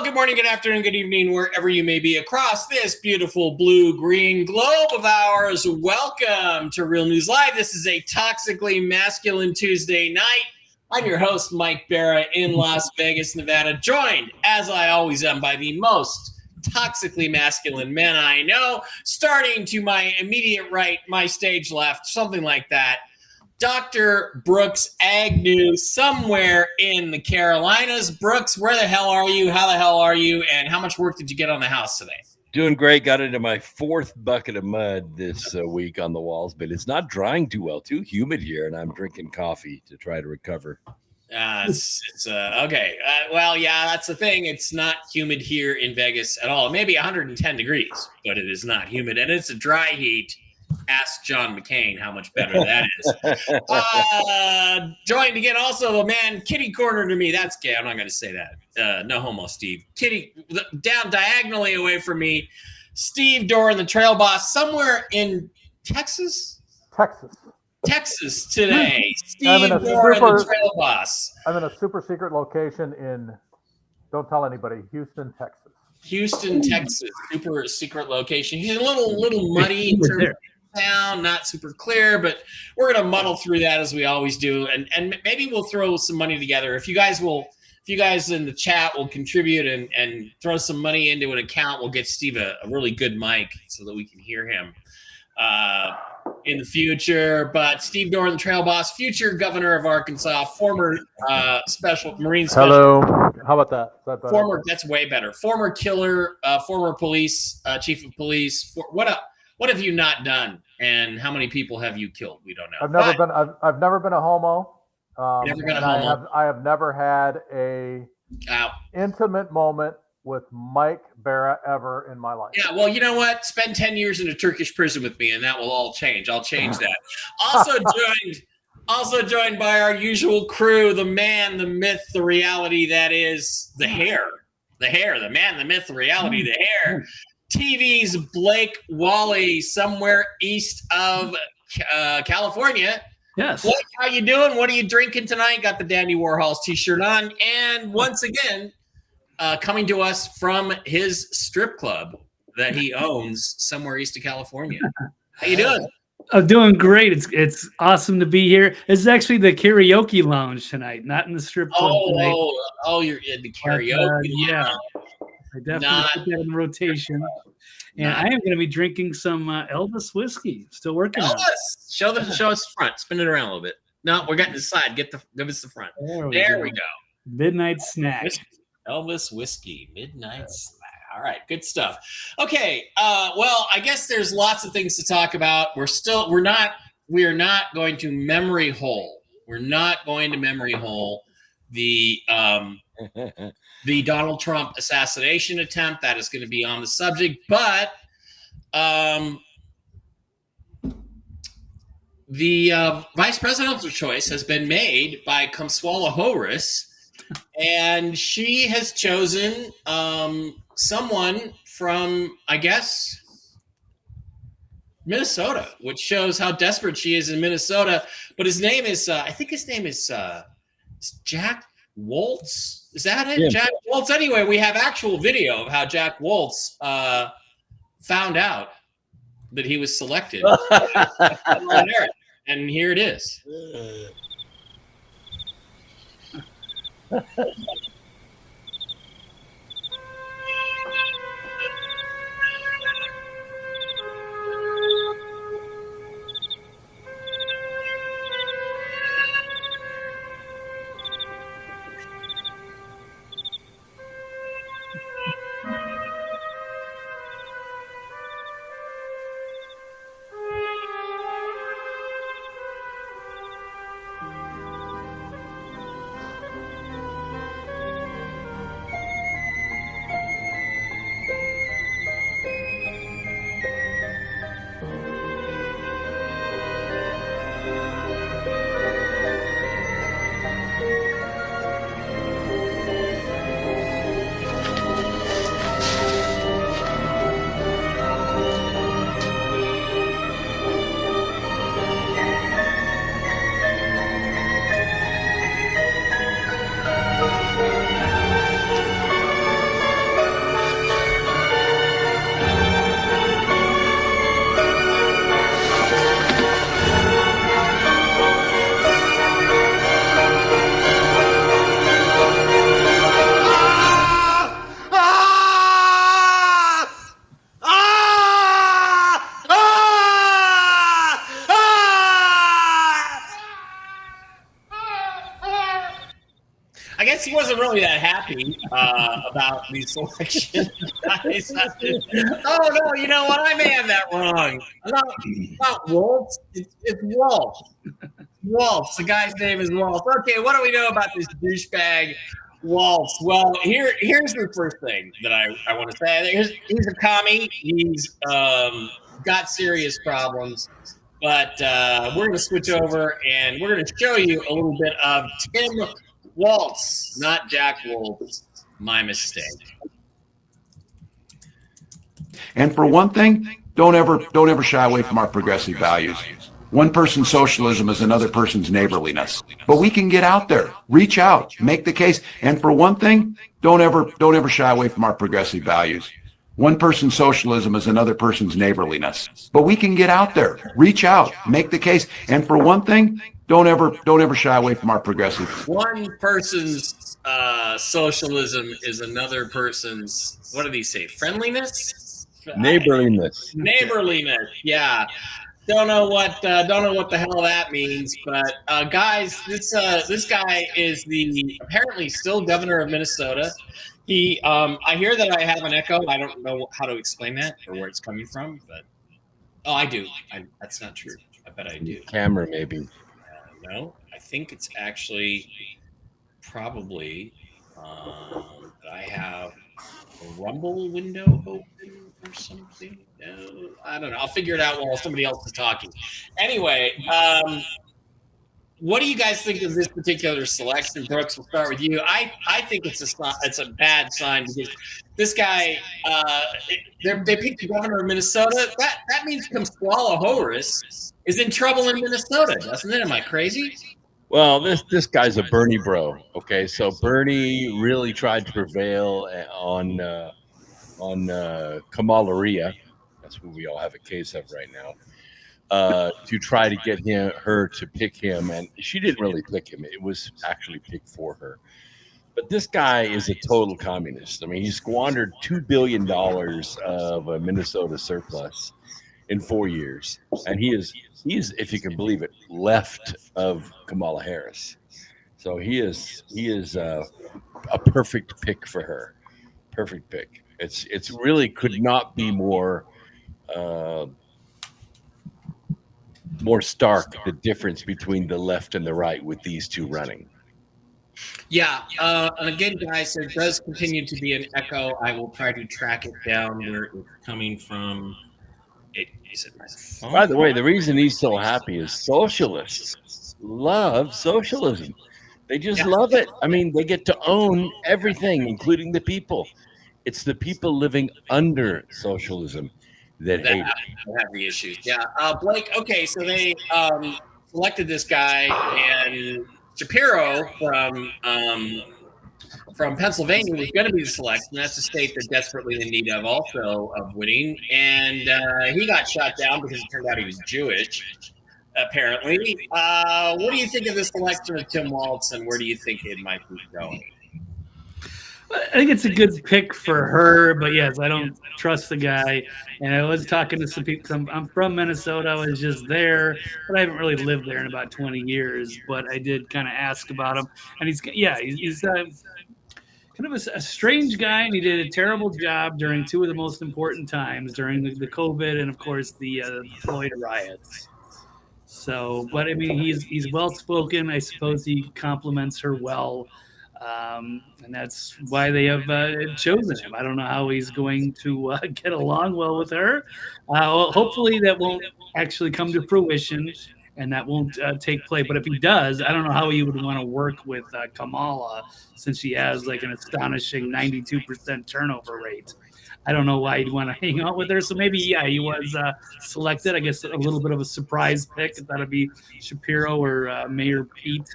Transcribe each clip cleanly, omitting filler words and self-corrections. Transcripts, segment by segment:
good morning, good afternoon, good evening, wherever you may be across this beautiful blue-green globe of ours. Welcome to Real News Live. This is a Toxically Masculine Tuesday night. I'm your host, Mike Barra, in Las Vegas, Nevada, joined, as I always am, by the most toxically masculine men I know. Starting to my immediate right, my stage left, something like that, Dr. Brooks Agnew, somewhere in the Carolinas. Brooks, where the hell are you? How the hell are you? And how much work did you get on the house today? Doing great. Got into my fourth bucket of mud this week on the walls, but it's not drying too well. Too humid here, and I'm drinking coffee to try to recover. Okay. Well, yeah, that's the thing. It's not humid here in Vegas at all. Maybe 110 degrees, but it is not humid, and it's a dry heat. Ask John McCain how much better that is. Joined again also the man kitty corner to me. That's gay. I'm not going to say that. No homo, Steve. Kitty down diagonally away from me. Steve Doran, the trail boss, somewhere in Texas today. Steve Doran, the trail boss. I'm in a super secret location in, don't tell anybody, Houston, Texas. Houston, Texas. Super secret location. He's a little muddy in terms of sound, not super clear, but we're going to muddle through that as we always do. And maybe we'll throw some money together. If you guys in the chat will contribute and throw some money into an account, we'll get Steve a really good mic so that we can hear him in the future. But Steve Doran, the trail boss, future governor of Arkansas, former Marine special. Hello. How about that? Is that better? That's way better. Former killer, former police, chief of police. What have you not done? And how many people have you killed? We don't know. I've never been a homo. Never been a homo. I have never had a intimate moment with Mike Barra ever in my life. Yeah, well, you know what? Spend 10 years in a Turkish prison with me, and that will all change. I'll change that. Also joined by our usual crew, the man, the myth, the reality that is the hair. The man, the myth, the reality, the hair. TV's Blake Wally, somewhere east of California. Yes. Blake, how you doing? What are you drinking tonight? Got the Dandy Warhols t-shirt on. And once again, coming to us from his strip club that he owns somewhere east of California. How you doing? I'm doing great. It's awesome to be here. It's actually the karaoke lounge tonight, not in the strip club tonight. You're in the karaoke. Yeah. I definitely put that in rotation. And I am going to be drinking some Elvis whiskey. Still working on it. Show us the front. Spin it around a little bit. No, we're getting the side. Give us the front. There we go. Midnight snack. Elvis whiskey. Midnight snack. All right, good stuff. Okay, well, I guess there's lots of things to talk about. We are not going to memory hole. We're not going to memory hole the Donald Trump assassination attempt. That is going to be on the subject, but the vice presidential choice has been made by Kamala Harris, and she has chosen someone from, I guess, Minnesota, which shows how desperate she is in Minnesota. But his name is, I think his name is Jack Woltz. Is that it? Yeah. Jack Woltz. Anyway, we have actual video of how Jack Woltz found out that he was selected. And here it is. wasn't really that happy about these selections, guys. Oh no, you know what? I may have that wrong. Not Waltz. It's Waltz. Waltz. The guy's name is Waltz. Okay, what do we know about this douchebag Waltz? Well, here's the first thing that I want to say. He's a commie. He's got serious problems. But we're going to switch over and we're going to show you a little bit of Tim Waltz, not Jack Woltz. My mistake. And for one thing, don't ever shy away from our progressive values. One person's socialism is another person's neighborliness. But we can get out there, reach out, make the case. And for one thing, don't ever shy away from our progressive values. One person's socialism is another person's neighborliness. But we can get out there, reach out, make the case. And for one thing, don't ever shy away from our progressive. One person's socialism is another person's, what did he say? Friendliness? Neighborliness. Neighborliness. Yeah. Don't know what the hell that means, but guys, this guy is apparently still governor of Minnesota. He, I hear that I have an echo. I don't know how to explain that or where it's coming from, but I do. That's not true. I bet I do. Camera, maybe. No, I think it's actually probably that I have a Rumble window open or something. No, I don't know. I'll figure it out while somebody else is talking. Anyway, what do you guys think of this particular selection? Brooks, we'll start with you. I think it's a bad sign because this guy, they picked the governor of Minnesota. That means Kamala Harris is in trouble in Minnesota, doesn't it? Am I crazy? Well, this guy's a Bernie bro. Okay, so Bernie really tried to prevail on Kamala Harris. That's who we all have a case of right now. To try to get her to pick him, and she didn't really pick him. It was actually picked for her. But this guy is a total communist. I mean, he squandered $2 billion of a Minnesota surplus in 4 years, and he is, if you can believe it, left of Kamala Harris. So he is a perfect pick for her. Perfect pick. It's really could not be more stark, the difference between the left and the right with these two running. Yeah. And again, guys, there does continue to be an echo. I will try to track it down where it's coming from. Is it my phone? By the way, the reason he's so happy is socialists love socialism. They just love it. I mean, they get to own everything, including the people. It's the people living under socialism that hate have the issues. Yeah. Blake, okay, so they selected this guy, and Shapiro from Pennsylvania was going to be the selection. That's a state they're desperately in need of also of winning. And he got shot down because it turned out he was Jewish, apparently. What do you think of this selection of Tim Waltz, and where do you think it might be going? I think it's a good pick for her, but yes, I don't trust the guy. And I was talking to some people. I'm from Minnesota. I was just there, but I haven't really lived there in about 20 years. But I did kind of ask about him, and he's kind of a strange guy, and he did a terrible job during two of the most important times, during the COVID and, of course, the Floyd riots. So, but I mean, he's well spoken. I suppose he compliments her well. And that's why they have chosen him. I don't know how he's going to get along well with her. Hopefully that won't actually come to fruition and that won't take place. But if he does, I don't know how he would want to work with Kamala, since she has like an astonishing 92% turnover rate. I don't know why he'd want to hang out with her. So maybe, he was selected. I guess a little bit of a surprise pick. That'd be Shapiro or Mayor Pete.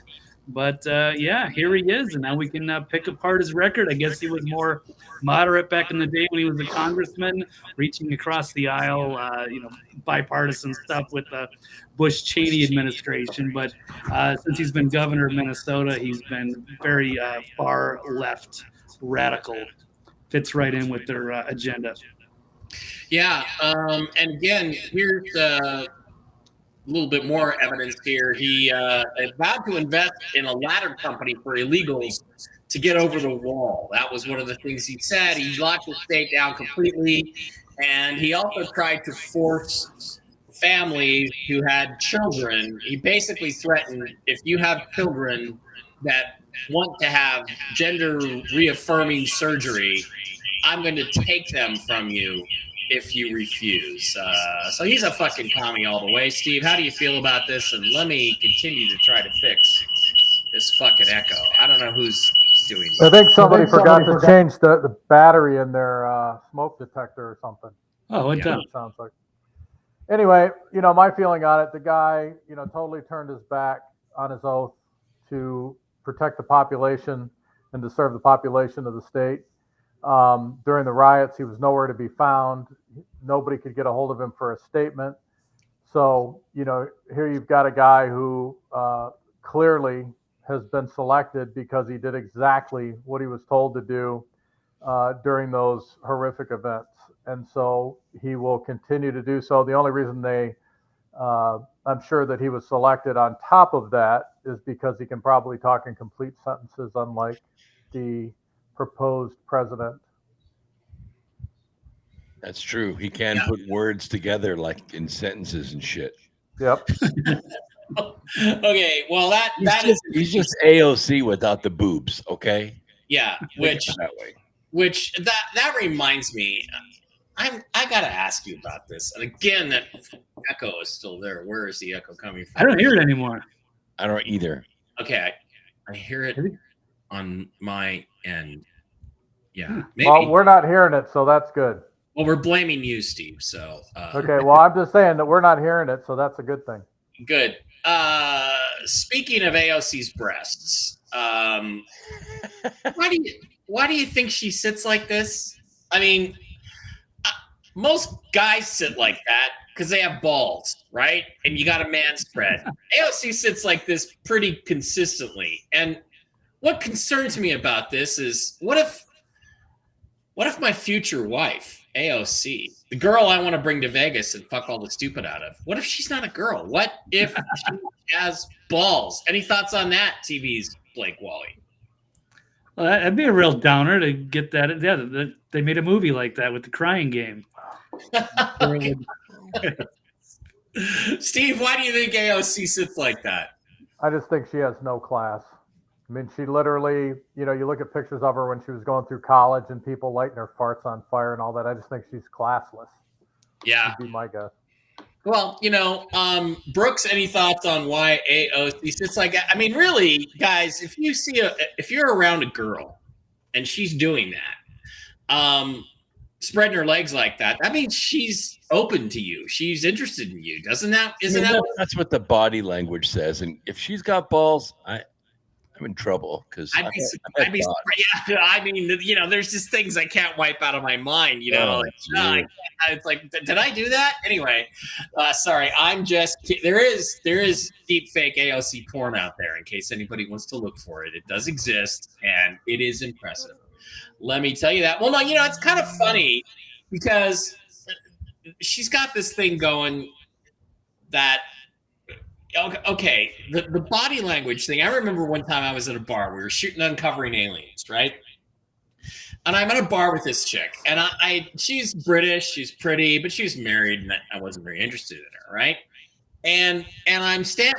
But, here he is, and now we can pick apart his record. I guess he was more moderate back in the day when he was a congressman, reaching across the aisle, bipartisan stuff with the Bush-Cheney administration. But since he's been governor of Minnesota, he's been very far left radical. Fits right in with their agenda. Yeah, and again, here's a little bit more evidence here. He vowed to invest in a ladder company for illegals to get over the wall. That was one of the things he said. He locked the state down completely, and he also tried to force families who had children. He basically threatened, if you have children that want to have gender reaffirming surgery, I'm going to take them from you if you refuse. So he's a fucking commie all the way. Steve, how do you feel about this? And let me continue to try to fix this fucking echo. I don't know who's doing this. I think somebody forgot to change the battery in their smoke detector or something. Oh, what down? It sounds like. Anyway, my feeling on it, the guy, totally turned his back on his oath to protect the population and to serve the population of the state. During the riots, he was nowhere to be found. Nobody could get a hold of him for a statement. So, here you've got a guy who clearly has been selected because he did exactly what he was told to do during those horrific events. And so he will continue to do so. The only reason I'm sure that he was selected on top of that is because he can probably talk in complete sentences, unlike the proposed president. That's true. He can put words together like in sentences and shit. Yep. Okay, well he's just AOC without the boobs, okay? Yeah, which that reminds me, I gotta ask you about this. And again, that echo is still there. Where is the echo coming from? I don't hear it anymore. I don't either. Okay, I hear it on my end. Yeah, maybe. Well, we're not hearing it, so that's good. Well, we're blaming you, Steve. So okay. Well, I'm just saying that we're not hearing it, so that's a good thing. Good. Speaking of AOC's breasts, why do you think she sits like this? I mean, most guys sit like that because they have balls, right? And you got a man spread. AOC sits like this pretty consistently. And what concerns me about this is what if my future wife, AOC, the girl I want to bring to Vegas and fuck all the stupid out of, what if she's not a girl? What if she has balls? Any thoughts on that, TV's Blake Wally? Well, that'd be a real downer to get that. Yeah, they made a movie like that with the Crying Game. Steve, why do you think AOC sits like that? I just think she has no class. I mean, she literally, you look at pictures of her when she was going through college and people lighting her farts on fire and all that. I just think she's classless. Yeah. Would be my guess. Well, Brooks, any thoughts on why AOC sits like that? I mean, really, guys, if you're around a girl and she's doing that, spreading her legs like that, that means she's open to you. She's interested in you. Isn't that? That's what the body language says. And if she's got balls, I'm in trouble because I'd be surprised. Yeah, I mean, there's just things I can't wipe out of my mind. It's like, did I do that? Anyway, sorry, I'm just. There is deep fake AOC porn out there. In case anybody wants to look for it, it does exist, and it is impressive. Let me tell you that. Well, no, it's kind of funny because she's got this thing going that. Okay, the body language thing. I remember one time I was at a bar. We were shooting Uncovering Aliens, right? And I'm at a bar with this chick, and she's British, she's pretty, but she's married, and I wasn't very interested in her, right? And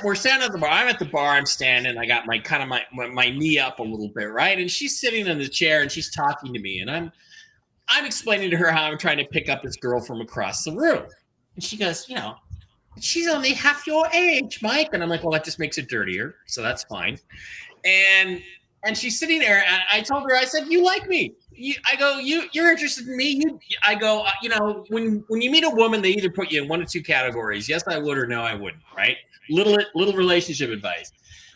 we're standing at the bar. I'm at the bar. I'm standing. I got my knee up a little bit, right? And she's sitting in the chair, and she's talking to me, and I'm explaining to her how I'm trying to pick up this girl from across the room, and she goes, she's only half your age, Mike. And I'm like, well, that just makes it dirtier. So that's fine. And she's sitting there. And I told her, I said, you like me. You're interested in me. When you meet a woman, they either put you in one of two categories. Yes, I would, or no, I wouldn't. Right. Little relationship advice.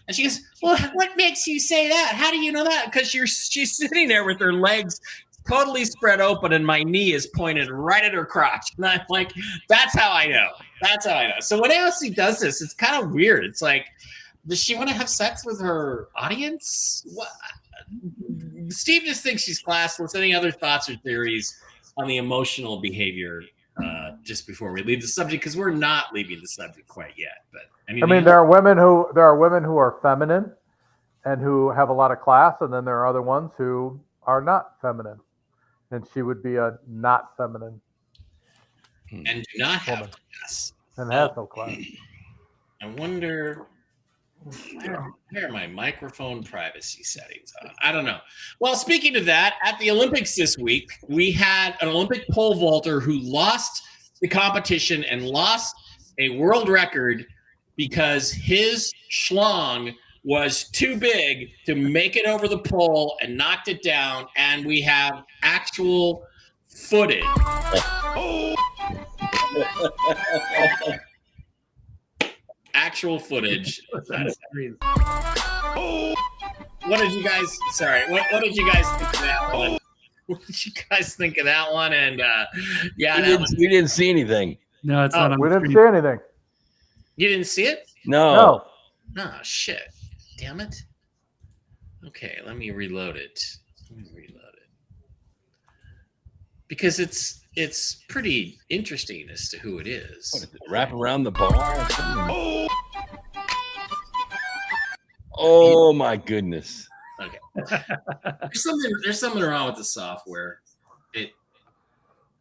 And she goes, well, what makes you say that? How do you know that? Because she's sitting there with her legs totally spread open and my knee is pointed right at her crotch. And I'm like, that's how I know. So when AOC does this, it's kind of weird. It's like, does she want to have sex with her audience? What? Steve just thinks she's classless. Any other thoughts or theories on the emotional behavior just before we leave the subject? Because we're not leaving the subject quite yet. But there are women who are feminine, and who have a lot of class, and then there are other ones who are not feminine, and she would be a not feminine And do not have woman class. and has no class. I wonder where are my microphone privacy settings on? I don't know. Well, speaking of that, at the Olympics this week, we had an Olympic pole vaulter who lost the competition and lost a world record because his schlong was too big to make it over the pole and knocked it down. And we have actual footage. Actual footage. That's crazy. What did you guys? Sorry. What did you guys think of that one? What did you guys think of that one? And yeah, we didn't see anything. No, it's not on We the didn't screen. see anything. you didn't see it? No. No. Oh shit! Damn it. Okay, let me reload it. Because it's pretty interesting as to who it is. What is it? Wrap around the bar? Or something? Oh my goodness! Okay. There's something wrong with the software.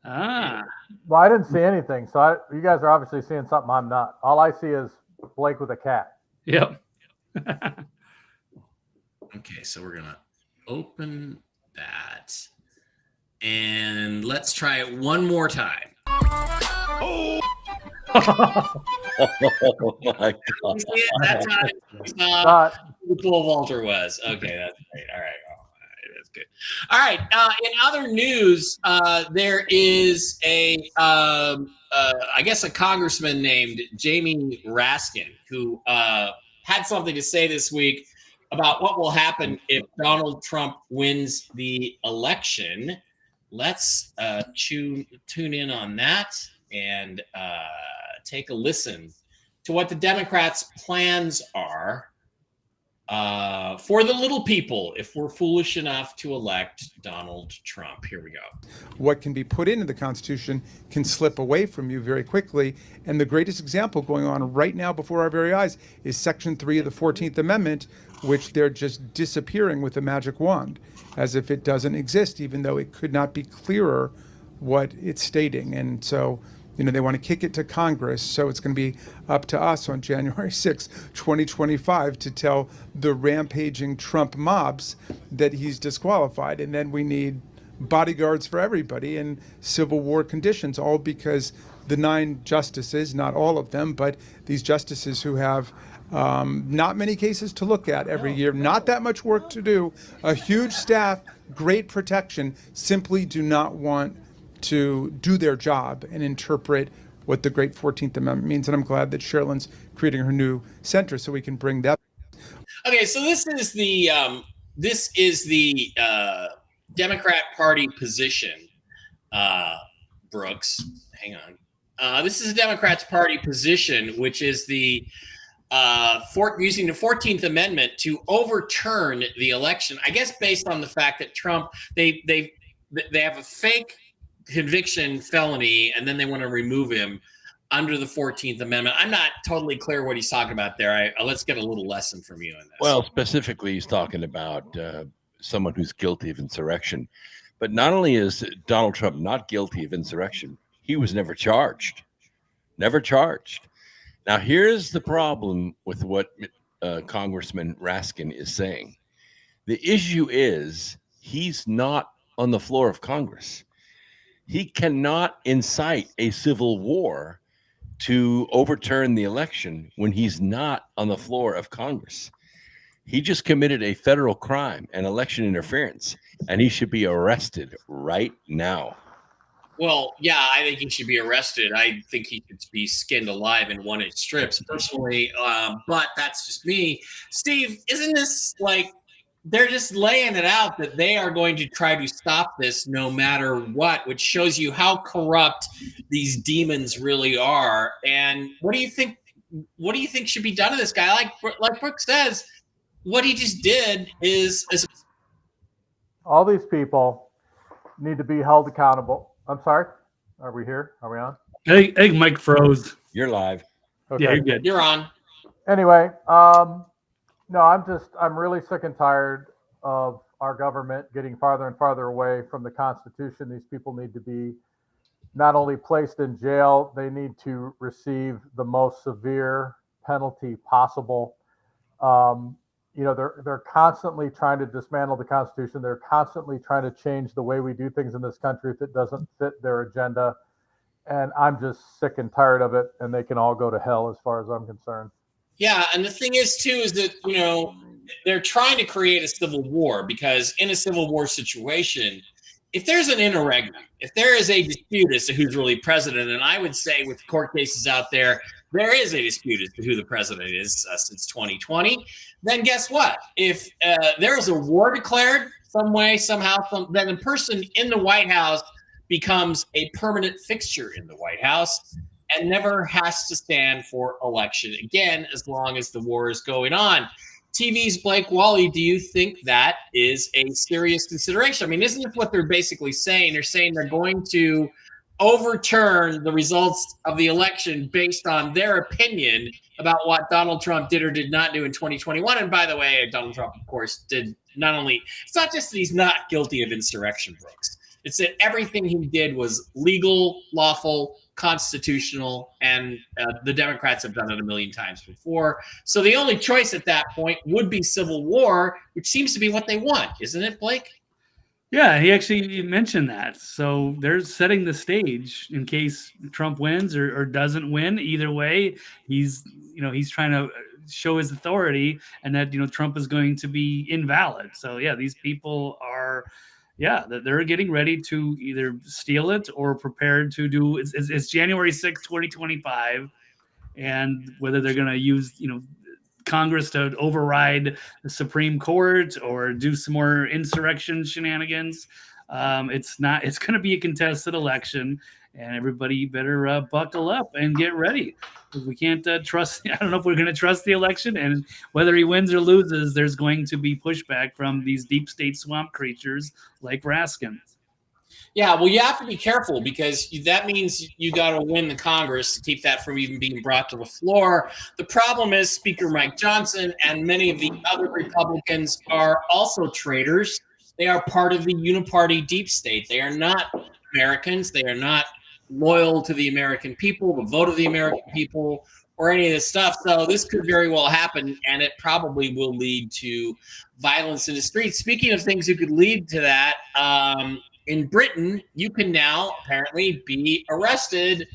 Well, I didn't see anything, so you guys are obviously seeing something I'm not. All I see is Blake with a cat. Yep. Okay, so we're gonna open that and let's try it one more time. Oh my You god! see it that time? You saw Not who the pole vaulter was. Okay, that's great. All right. That's good. All right. In other news, there is I guess a congressman named Jamie Raskin who had something to say this week about what will happen if Donald Trump wins the election. Let's tune in on that and take a listen to what the Democrats' plans are for the little people if we're foolish enough to elect Donald Trump. Here we go. What can be put into the Constitution can slip away from you very quickly. And the greatest example going on right now before our very eyes is Section 3 of the 14th Amendment, which they're just disappearing with a magic wand, as if it doesn't exist, even though it could not be clearer what it's stating. And so, they want to kick it to Congress. So it's going to be up to us on January 6, 2025 to tell the rampaging Trump mobs that he's disqualified. And then we need bodyguards for everybody in Civil War conditions, all because the 9 justices, not all of them, but these justices who have not many cases to look at every year, not that much work to do, a huge staff, great protection, simply do not want to do their job and interpret what the great 14th Amendment means. And I'm glad that Sherilyn's creating her new center so we can bring that. Okay, so this is the Democrat Party position, Brooks. Hang on. This is the Democrats' party position, which is the using the 14th Amendment to overturn the election. I guess based on the fact that Trump they have a fake conviction felony, and then they want to remove him under the 14th Amendment. I'm not totally clear what he's talking about there. Let's get a little lesson from you on this. Well, specifically, he's talking about someone who's guilty of insurrection. But not only is Donald Trump not guilty of insurrection, he was never charged. Never charged. Now, here's the problem with what Congressman Raskin is saying. The issue is he's not on the floor of Congress. He cannot incite a civil war to overturn the election when he's not on the floor of Congress. He just committed a federal crime, an election interference, and he should be arrested right now. Well, yeah, I think he should be arrested. I think he should be skinned alive in 1-inch strips personally, but that's just me. Steve, isn't this like they're just laying it out that they are going to try to stop this no matter what, which shows you how corrupt these demons really are. And what do you think should be done to this guy? Like Brooke says, what he just did is all these people need to be held accountable. I'm sorry. Are we here? Are we on? Hey, Mike froze. You're live. Okay. Yeah, you're good. you're on. Anyway, No, I'm really sick and tired of our government getting farther and farther away from the Constitution. These people need to be not only placed in jail, they need to receive the most severe penalty possible. They're constantly trying to dismantle the Constitution. They're constantly trying to change the way we do things in this country if it doesn't fit their agenda. And I'm just sick and tired of it. And they can all go to hell as far as I'm concerned. Yeah, and the thing is too is that they're trying to create a civil war, because in a civil war situation, if there's an interregnum, if there is a dispute as to who's really president, and I would say with court cases out there, there is a dispute as to who the president is since 2020, then guess what? If there is a war declared some way, somehow, then a person in the White House becomes a permanent fixture in the White House and never has to stand for election again as long as the war is going on. TV's Blake Wally, do you think that is a serious consideration? I mean, isn't this what they're basically saying? They're saying they're going to overturn the results of the election based on their opinion about what Donald Trump did or did not do in 2021. And by the way, Donald Trump, of course, did not only, it's not just that he's not guilty of insurrection, Brooks. It's that everything he did was legal, lawful, constitutional, and the Democrats have done it a million times before. So the only choice at that point would be civil war, which seems to be what they want, isn't it, Blake? Yeah, he actually mentioned that. So they're setting the stage in case Trump wins or doesn't win. Either way, he's trying to show his authority, and that Trump is going to be invalid. So yeah, these people are. Yeah, they're getting ready to either steal it or prepared to do. It's January 6th, 2025, and whether they're going to use Congress to override the Supreme Court or do some more insurrection shenanigans. It's going to be a contested election, and everybody better buckle up and get ready. We can't trust. I don't know if we're going to trust the election, and whether he wins or loses, there's going to be pushback from these deep state swamp creatures like Raskin. Yeah, well, you have to be careful, because that means you got to win the Congress to keep that from even being brought to the floor. The problem is Speaker Mike Johnson and many of the other Republicans are also traitors. They are part of the uniparty deep state. They are not Americans. They are not loyal to the American people, the vote of the American people, or any of this stuff. So this could very well happen, and it probably will lead to violence in the streets. Speaking of things that could lead to that, in Britain, you can now apparently be arrested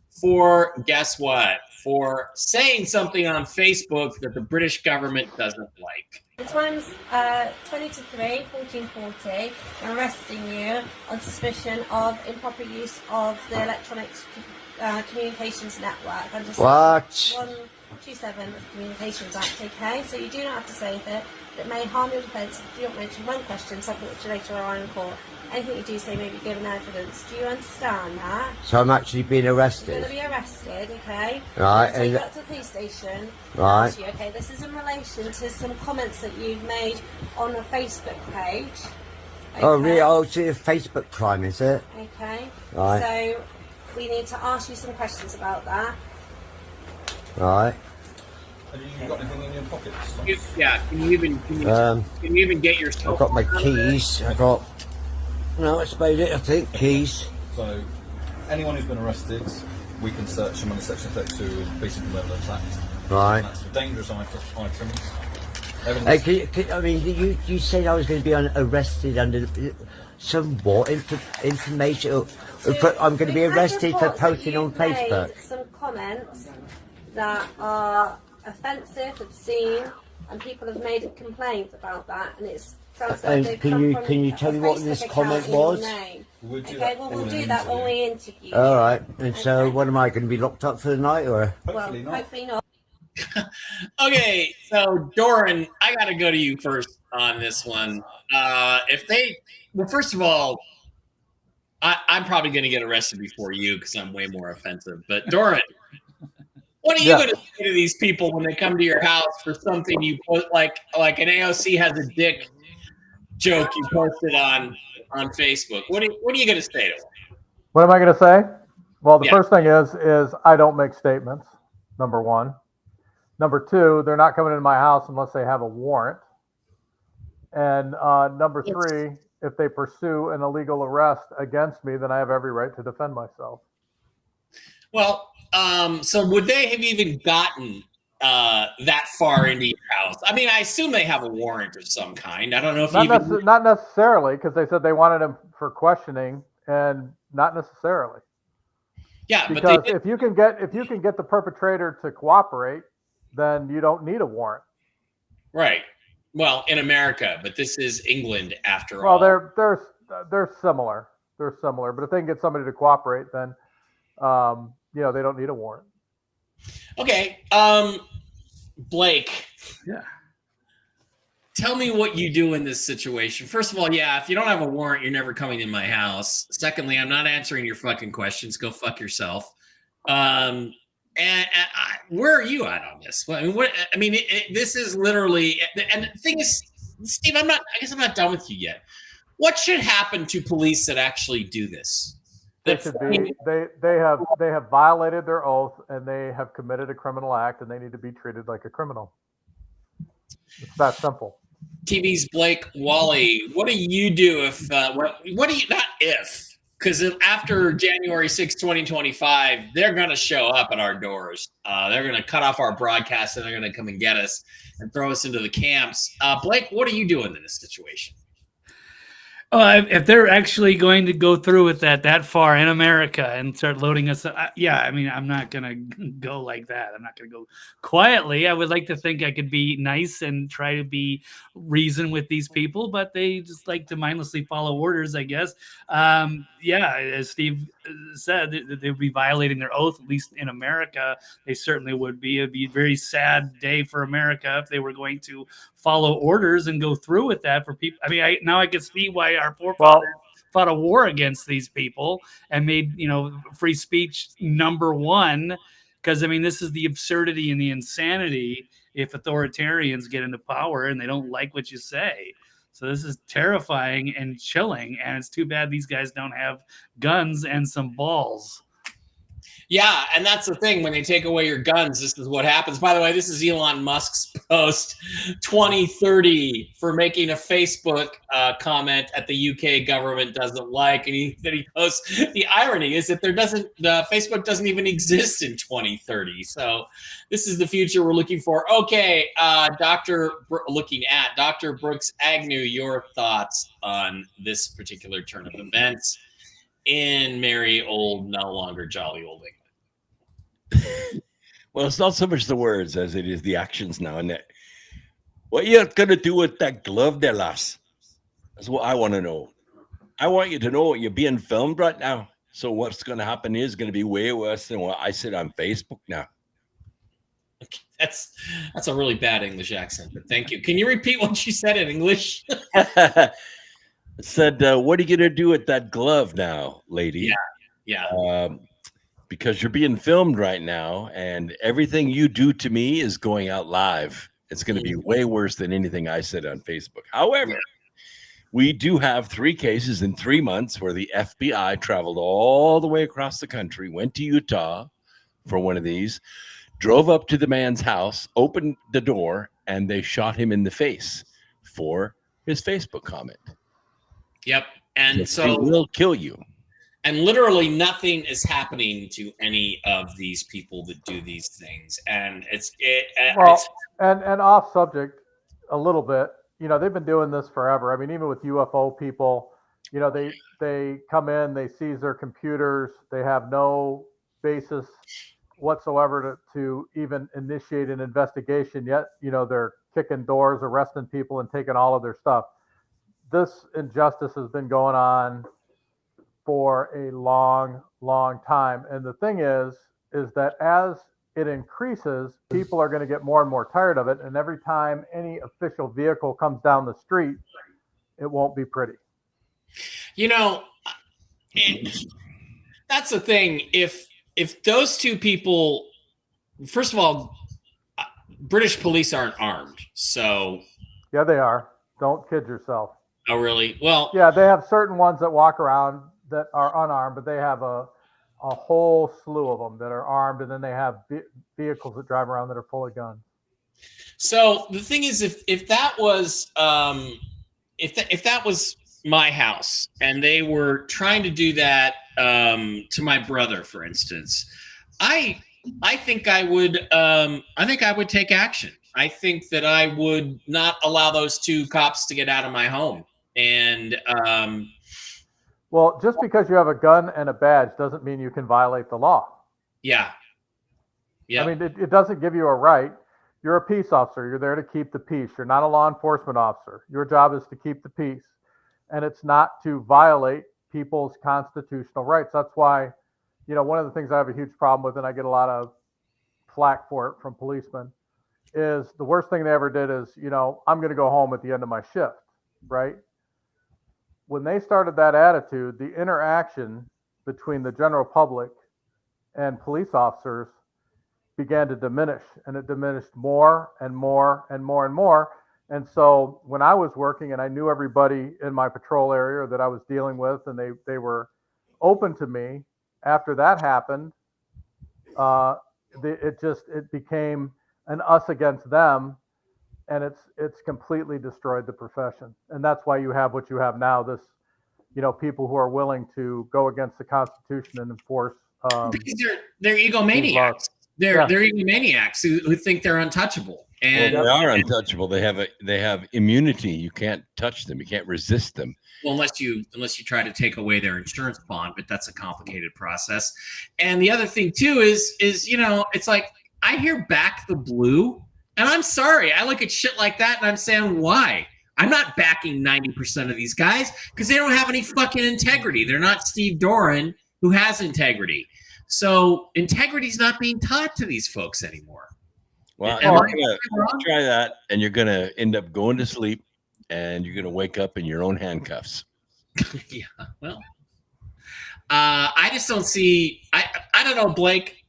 for, guess what? For saying something on Facebook that the British government doesn't like. The time's 20 to 3, 1440. I'm arresting you on suspicion of improper use of the Electronic Communications Network. Under What? 127 of the Communications Act, okay? So you do not have to say that it may harm your defence if you don't mention one question, something which you later are in court. Anything you do say may be given evidence. Do you understand that? So I'm actually being You're arrested. going to be arrested, okay? Right, Take you and- up to the police station. Right. Ask you, okay, this is in relation to some comments that you've made on a Facebook page. Okay? Oh, really? Oh, it's a Facebook crime, is it? Okay. Right. So we need to ask you some questions about that. Right. Have you got anything in your pockets? Yeah, can you even get your I've got my keys. It's about it, I think, keys. So, anyone who's been arrested, we can search them under Section 32 of the Basic Evidence Act. Right. And that's for dangerous items. Hey, you said I was going to be arrested under some what information? I'm going to be arrested for posting on Facebook. Some comments that are offensive, obscene, and people have made a complaint about that, and it's. And can you tell me what this comment was? We'll do Okay, well, we'll do that when we interview you. All right. And so, what am I going to be locked up for the night, or? Hopefully not. Hopefully not. Okay, so Doran, I got to go to you first on this one. First of all, I'm probably going to get arrested before you because I'm way more offensive. But Doran, what are you going to say to these people when they come to your house for something you put, like an AOC has a dick joke you posted on Facebook? What are you going to say to them? What am I going to say? Well, the Yeah. first thing is I don't make statements, number one. Number two, they're not coming into my house unless they have a warrant. And number three, if they pursue an illegal arrest against me, then I have every right to defend myself. Well, so would they have even gotten that far into your house? I mean, I assume they have a warrant of some kind. I don't know if not necessarily, because they said they wanted him for questioning, and not necessarily. Yeah, because if you can get the perpetrator to cooperate, then you don't need a warrant. Right. Well, in America, but this is England after all. Well, they're similar. They're similar, but if they can get somebody to cooperate, then they don't need a warrant. Okay, Blake. Yeah. Tell me what you do in this situation. First of all, yeah, if you don't have a warrant, you're never coming in my house. Secondly, I'm not answering your fucking questions. Go fuck yourself. And where are you at on this? This is literally, and the thing is, Steve, I guess I'm not done with you yet. What should happen to police that actually do this? They have violated their oath, and they have committed a criminal act, and they need to be treated like a criminal. It's that simple. TV's Blake Wally. What do you do if? What do you not if? Because after January 6, 2025, they're going to show up at our doors. They're going to cut off our broadcast, and they're going to come and get us and throw us into the camps. Blake, what are you doing in this situation? If they're actually going to go through with that far in America and start loading us up, I'm not going to go like that. I'm not going to go quietly. I would like to think I could be nice and try to reason with these people, but they just like to mindlessly follow orders, I guess. As Steve said, they would be violating their oath, at least in America. They certainly would be. It'd be a very sad day for America if they were going to follow orders and go through with that for people. I mean, I can see why our forefathers fought a war against these people and made, free speech number one. Because, this is the absurdity and the insanity if authoritarians get into power and they don't like what you say. So this is terrifying and chilling, and it's too bad these guys don't have guns and some balls. Yeah, and that's the thing. When they take away your guns, this is what happens. By the way, this is Elon Musk's post 2030 for making a Facebook comment that the UK government doesn't like, and he posts. The irony is that Facebook doesn't even exist in 2030. So this is the future we're looking for. Okay, Dr. Brooks Agnew, your thoughts on this particular turn of events in merry old, no longer jolly old England? Well, it's not so much the words as it is the actions now. And what you're going to do with that glove there, lass? That's what I want to know. I want you to know you're being filmed right now. So what's going to happen is going to be way worse than what I said on Facebook now. That's a really bad English accent, but thank you. Can you repeat what you said in English? I said, what are you going to do with that glove now, lady? Yeah. Because you're being filmed right now, and everything you do to me is going out live. It's going to be way worse than anything I said on Facebook. However, we do have 3 cases in 3 months where the FBI traveled all the way across the country, went to Utah for one of these, drove up to the man's house, opened the door, and they shot him in the face for his Facebook comment. Yep. And so they will kill you. And literally nothing is happening to any of these people that do these things. And and off subject a little bit, they've been doing this forever. I mean, even with UFO people, they come in, they seize their computers, they have no basis whatsoever to even initiate an investigation yet. They're kicking doors, arresting people, and taking all of their stuff. This injustice has been going on for a long, long time. And the thing is that as it increases, people are going to get more and more tired of it. And every time any official vehicle comes down the street, it won't be pretty. That's the thing. If those two people, first of all, British police aren't armed. So yeah, they are. Don't kid yourself. Oh, really? Well, yeah, they have certain ones that walk around that are unarmed, but they have a a whole slew of them that are armed, and then they have vehicles that drive around that are full of guns. So the thing is, if that was if that was my house and they were trying to do that to my brother, for instance, I think I would take action. I think that I would not allow those two cops to get out of my home. And well, just because you have a gun and a badge doesn't mean you can violate the law. Yeah. I mean, it doesn't give you a right. You're a peace officer. You're there to keep the peace. You're not a law enforcement officer. Your job is to keep the peace. And it's not to violate people's constitutional rights. That's why, one of the things I have a huge problem with, and I get a lot of flack for it from policemen, is the worst thing they ever did is, I'm going to go home at the end of my shift, right? When they started that attitude, the interaction between the general public and police officers began to diminish, and it diminished more and more and more and more. And so when I was working and I knew everybody in my patrol area that I was dealing with, and they were open to me, after that happened, it became an us against them, and it's completely destroyed the profession. And that's why you have what you have now, this, people who are willing to go against the Constitution and enforce. Because they're egomaniacs. They're egomaniacs who think they're untouchable. And they are untouchable. They have immunity. You can't touch them. You can't resist them. Well, unless you try to take away their insurance bond, but that's a complicated process. And the other thing too is it's like I hear back the blue, and I'm sorry, I look at shit like that and I'm saying, why? I'm not backing 90% of these guys because they don't have any fucking integrity. They're not Steve Doran, who has integrity. So integrity is not being taught to these folks anymore. Well, you're gonna try that, and you're going to end up going to sleep, and you're going to wake up in your own handcuffs. Yeah, well, I just don't see. I don't know, Blake.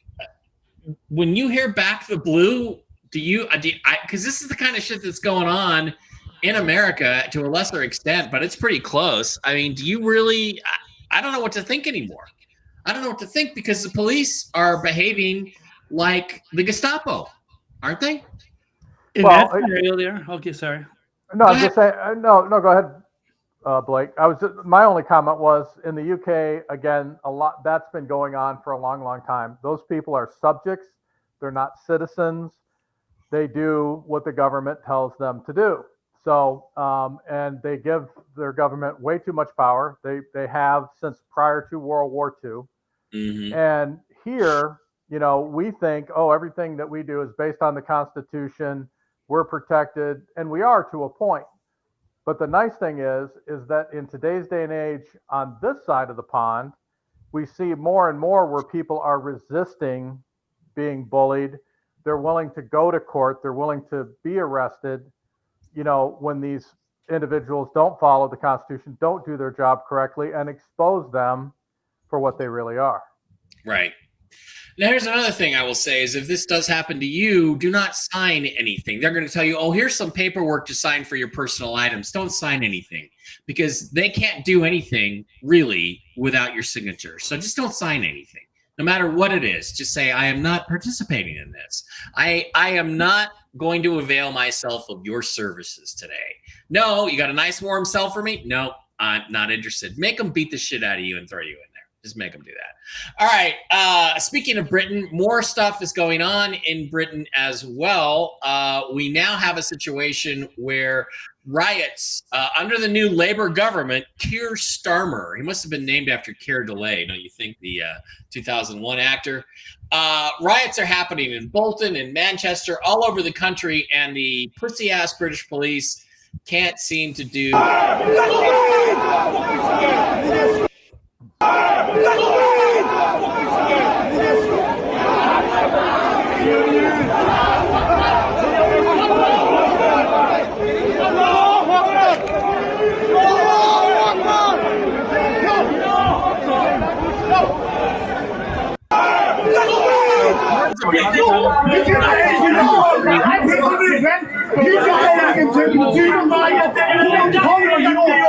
When you hear back the blue, do you? Because this is the kind of shit that's going on in America to a lesser extent, but it's pretty close. I mean, do you really? I don't know what to think anymore. I don't know what to think because the police are behaving like the Gestapo, aren't they? In that scenario there? Okay, sorry. No, I'm just saying. No, go ahead, Blake. My only comment was in the UK again. A lot that's been going on for a long, long time. Those people are subjects. They're not citizens. They do what the government tells them to do. So, and they give their government way too much power. They have since prior to World War II. Mm-hmm. And here, we think, everything that we do is based on the Constitution. We're protected, and we are to a point. But the nice thing is that in today's day and age, on this side of the pond, we see more and more where people are resisting being bullied. They're willing to go to court. They're willing to be arrested. When these individuals don't follow the Constitution, don't do their job correctly, and expose them for what they really are. Right. Now, here's another thing I will say is if this does happen to you, do not sign anything. They're going to tell you, here's some paperwork to sign for your personal items. Don't sign anything because they can't do anything really without your signature. So just don't sign anything. No matter what it is, just say, I am not participating in this. I am not going to avail myself of your services today. No, you got a nice warm cell for me? No, I'm not interested. Make them beat the shit out of you and throw you in there. Just make them do that. All right. Speaking of Britain, more stuff is going on in Britain as well. We now have a situation where riots under the new Labour government, Keir Starmer, he must have been named after Keir Delay, don't you think, the 2001 actor? Riots are happening in Bolton, in Manchester, all over the country, and the pussy-ass British police can't seem to do...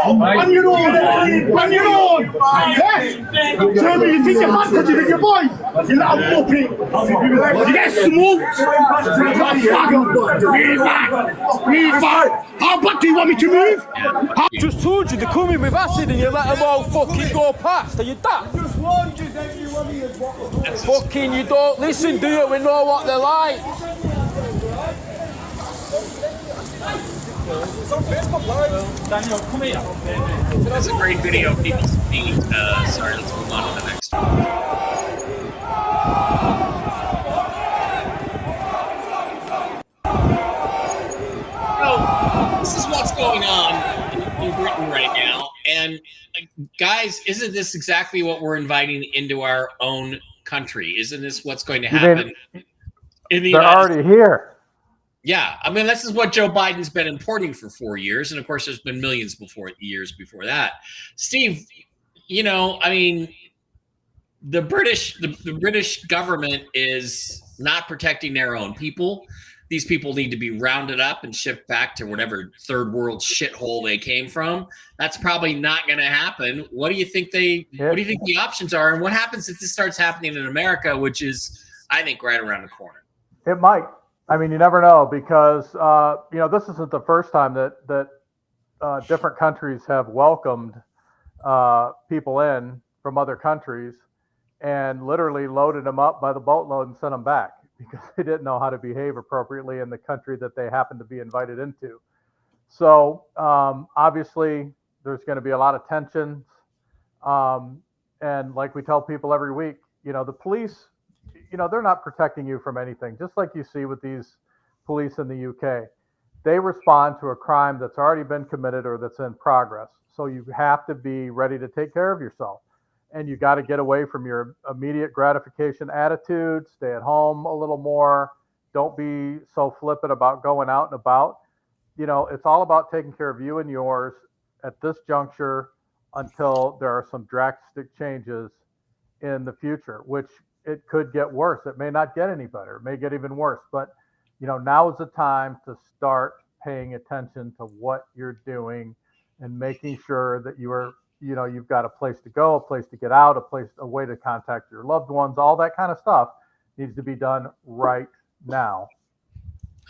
On your own! On your own! Yes! Tell me you think you're mad because you hit your boy! You little puppy! You get smoked! How bad do you want me to move? I just told you to come in with acid and you let them all fucking go past. Are you daft? Fucking you don't listen, do you? We know what they're like. It's on Facebook Live. Daniel, come here. That's a great video of people speaking. Sorry, let's move on to the next one. So, this is what's going on in Britain right now. And, guys, isn't this exactly what we're inviting into our own country? Isn't this what's going to happen in the They're already here. Yeah, I mean, this is what Joe Biden's been importing for 4 years, and of course, there's been millions years before that. Steve, you know, I mean, the British government is not protecting their own people. These people need to be rounded up and shipped back to whatever third world shithole they came from. That's probably not going to happen. What do you think What do you think the options are, and what happens if this starts happening in America, which is, I think, right around the corner? It might. I mean, you never know because, you know, this isn't the first time that different countries have welcomed people in from other countries and literally loaded them up by the boatload and sent them back because they didn't know how to behave appropriately in the country that they happened to be invited into. So obviously, there's going to be a lot of tensions. And like we tell people every week, you know, the police, you know, they're not protecting you from anything, just like you see with these police in the UK. They respond to a crime that's already been committed or that's in progress. So you have to be ready to take care of yourself. And you got to get away from your immediate gratification attitude, stay at home a little more. Don't be so flippant about going out and about. You know, it's all about taking care of you and yours at this juncture until there are some drastic changes in the future, which it could get worse. It may not get any better. It may get even worse. But, you know, now is the time to start paying attention to what you're doing and making sure that you are, you know, you've got a place to go, a place to get out, a way to contact your loved ones. All that kind of stuff needs to be done right now.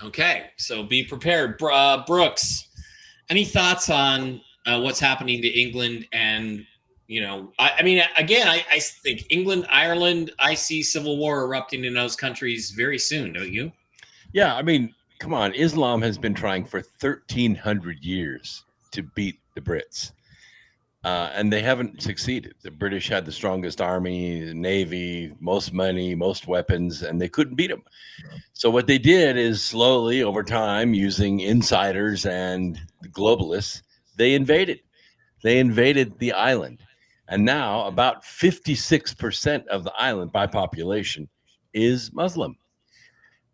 Okay, so be prepared. Brooks, any thoughts on what's happening to England and, you know, I mean, again, I think England, Ireland, I see civil war erupting in those countries very soon, don't you? Yeah, I mean, come on. Islam has been trying for 1,300 years to beat the Brits, and they haven't succeeded. The British had the strongest army, navy, most money, most weapons, and they couldn't beat them. So what they did is slowly, over time, using insiders and the globalists, they invaded. They invaded the island. And now about 56% of the island by population is Muslim.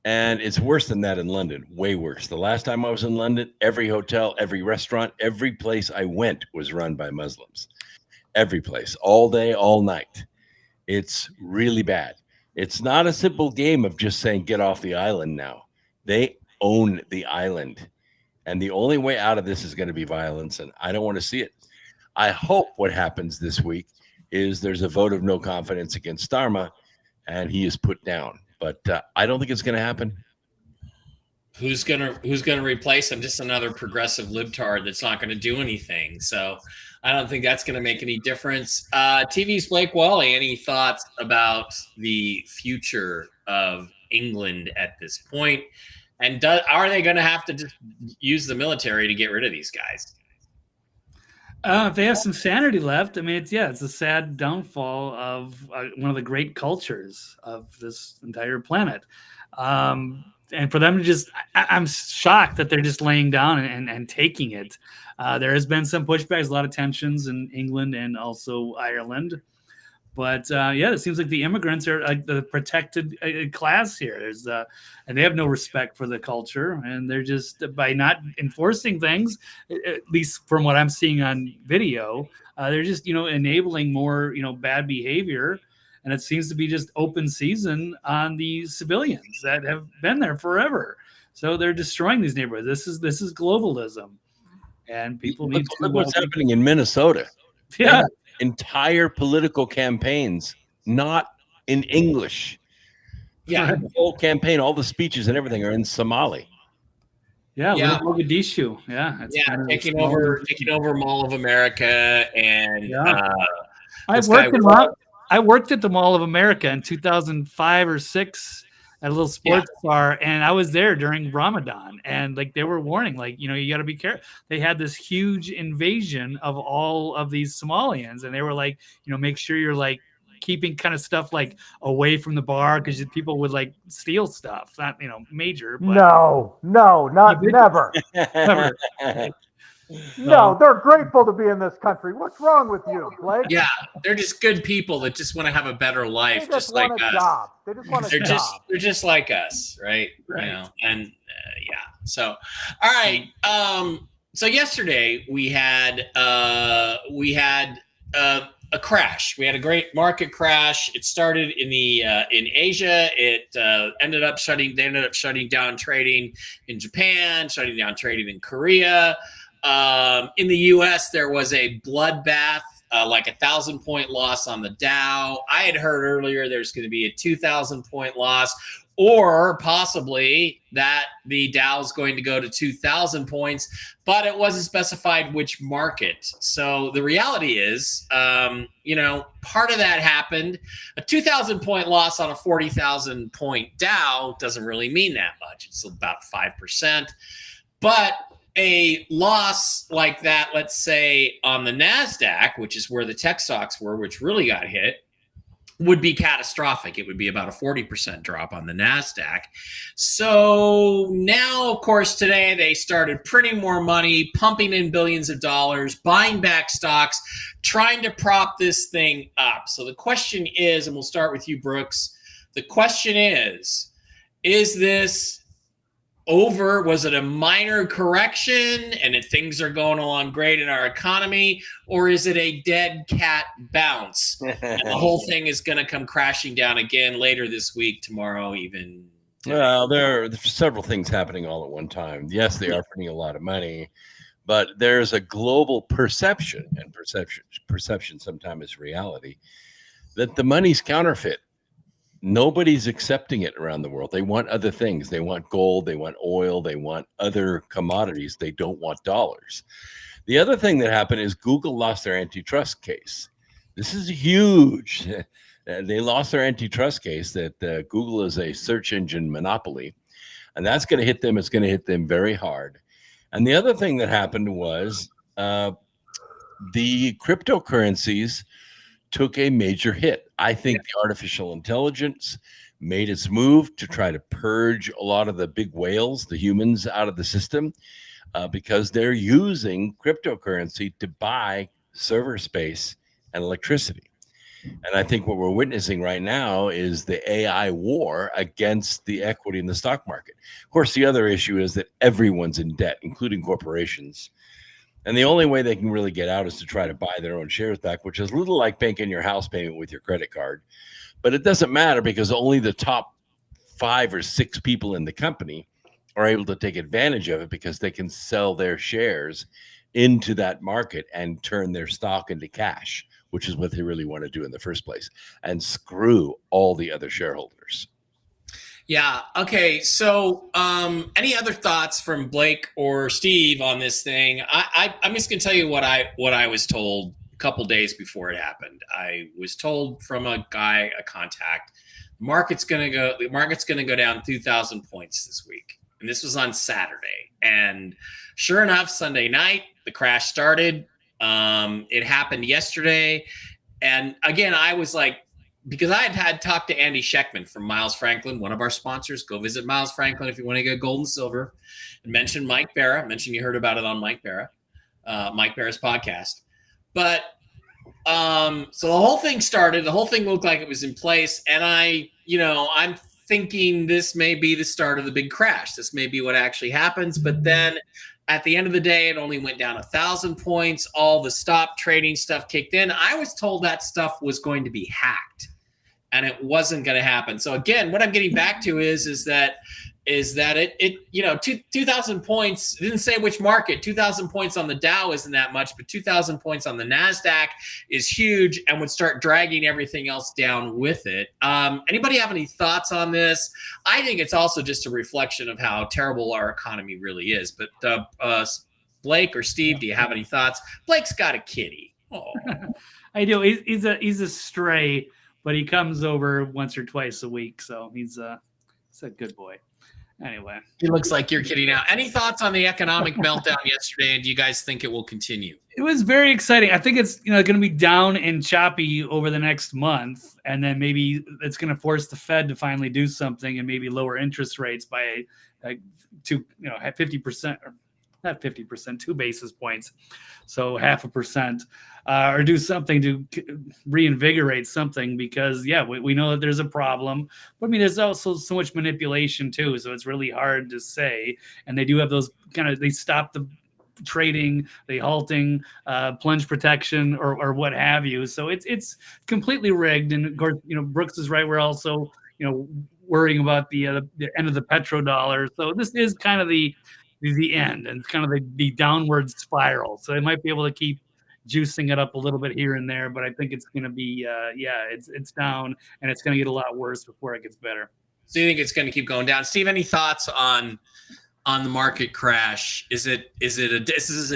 And it's worse than that in London, way worse. The last time I was in London, every hotel, every restaurant, every place I went was run by Muslims. Every place, all day, all night. It's really bad. It's not a simple game of just saying, get off the island now. They own the island. And the only way out of this is going to be violence. And I don't want to see it. I hope what happens this week is there's a vote of no confidence against Starmer and he is put down. But I don't think it's going to happen. Who's gonna replace him? Just another progressive libtard that's not going to do anything. So I don't think that's going to make any difference. TV's Blake Wally, any thoughts about the future of England at this point? And are they going to have to just use the military to get rid of these guys? If they have some sanity left, I mean, it's a sad downfall of one of the great cultures of this entire planet. And for them to just, I'm shocked that they're just laying down and taking it. There has been some pushbacks, a lot of tensions in England and also Ireland. But it seems like the immigrants are like the protected class here. And they have no respect for the culture, and they're just by not enforcing things, at least from what I'm seeing on video, they're just enabling more bad behavior, and it seems to be just open season on the civilians that have been there forever. So they're destroying these neighborhoods. This is globalism. and people Look, need to. look what's happening in Minnesota. Yeah. Entire political campaigns not in English. Yeah. The whole campaign, all the speeches and everything are in Somali. Yeah, Yeah. Little Mogadishu. Yeah, it's Yeah, kind of taking small over division. Mall of America, and Yeah. this guy I worked at the Mall of America in 2005 or 6 at a little sports bar, and I was there during Ramadan, and like they were warning, like, you know, you got to be careful. They had this huge invasion of all of these Somalians, and they were like, you know, make sure you're like keeping kind of stuff like away from the bar because people would like steal stuff. Not, you know, major, but No, never. never. No, they're grateful to be in this country. What's wrong with you, Blake? Yeah, they're just good people that just want to have a better life, They just like want a us. job. They just want a job. They're just like us, right? Right. You know, and yeah. So, all right. So yesterday we had a crash. We had a great market crash. It started in in Asia. It ended up shutting down trading in Japan, shutting down trading in Korea. In the U.S., there was a bloodbath, like 1,000-point loss on the Dow. I had heard earlier there's going to be a 2,000-point loss, or possibly that the Dow is going to go to 2,000 points, but it wasn't specified which market. So the reality is, you know, part of that happened. A 2,000-point loss on a 40,000-point Dow doesn't really mean that much. It's about 5%. But a loss like that, let's say on the NASDAQ, which is where the tech stocks were, which really got hit, would be catastrophic. It would be about a 40% drop on the NASDAQ. So now, of course, today they started printing more money, pumping in billions of dollars, buying back stocks, trying to prop this thing up. So the question is, and we'll start with you, Brooks. The question is this over? Was it a minor correction and things are going along great in our economy, or is it a dead cat bounce and the whole thing is going to come crashing down again later this week, tomorrow, even today? Well, there are several things happening all at one time. Yes, they are printing a lot of money, but there's a global perception, and perception sometimes is reality, that the money's counterfeit. Nobody's accepting it around the world. They want other things. They want gold. They want oil. They want other commodities. They don't want dollars. The other thing that happened is Google lost their antitrust case. This is huge. They lost their antitrust case that Google is a search engine monopoly, and that's going to hit them. It's going to hit them very hard. And the other thing that happened was the cryptocurrencies took a major hit. I think the artificial intelligence made its move to try to purge a lot of the big whales, the humans, out of the system because they're using cryptocurrency to buy server space and electricity. And I think what we're witnessing right now is the AI war against the equity in the stock market. Of course, the other issue is that everyone's in debt, including corporations. And the only way they can really get out is to try to buy their own shares back, which is a little like making your house payment with your credit card. But it doesn't matter because only the top 5 or 6 people in the company are able to take advantage of it because they can sell their shares into that market and turn their stock into cash, which is what they really want to do in the first place, and screw all the other shareholders. Yeah. Okay. So, any other thoughts from Blake or Steve on this thing? I'm just going to tell you what I was told a couple days before it happened. I was told from a contact, the market's going to go down 2,000 points this week, and this was on Saturday. And sure enough, Sunday night the crash started. It happened yesterday, and again, I was like, because I had talked to Andy Scheckman from Miles Franklin, one of our sponsors. Go visit Miles Franklin if you want to get gold and silver. And mention Mike Barra. Mention you heard about it on Mike Barra's podcast. But so the whole thing started. The whole thing looked like it was in place. And I'm thinking this may be the start of the big crash. This may be what actually happens. But then at the end of the day, it only went down 1,000 points. All the stop trading stuff kicked in. I was told that stuff was going to be hacked. And it wasn't going to happen. So again, what I'm getting back to is that is that it 2,000 points, didn't say which market, 2,000 points on the Dow isn't that much, but 2,000 points on the NASDAQ is huge and would start dragging everything else down with it. Anybody have any thoughts on this? I think it's also just a reflection of how terrible our economy really is. But Blake or Steve, do you have any thoughts? Blake's got a kitty. Oh. I do. He's a stray, but he comes over once or twice a week, so he's a good boy. Anyway, he looks like you're kidding now. Any thoughts on the economic meltdown yesterday, and do you guys think it will continue? It was very exciting. I think it's going to be down and choppy over the next month, and then maybe it's going to force the Fed to finally do something and maybe lower interest rates by 50%, or not 50%, 2 basis points, so 0.5%, or do something to reinvigorate something, because we know that there's a problem, but I mean there's also so much manipulation too, so it's really hard to say. And they do have those they stop the trading, they halting plunge protection or what have you, so it's completely rigged. And of course Brooks is right, we're also worrying about the end of the petrodollar, so this is kind of the end, and it's kind of the downward spiral. So they might be able to keep juicing it up a little bit here and there, but I think it's going to be it's down, and it's going to get a lot worse before it gets better. So you think it's going to keep going down? Steve, any thoughts on the market crash? Is it a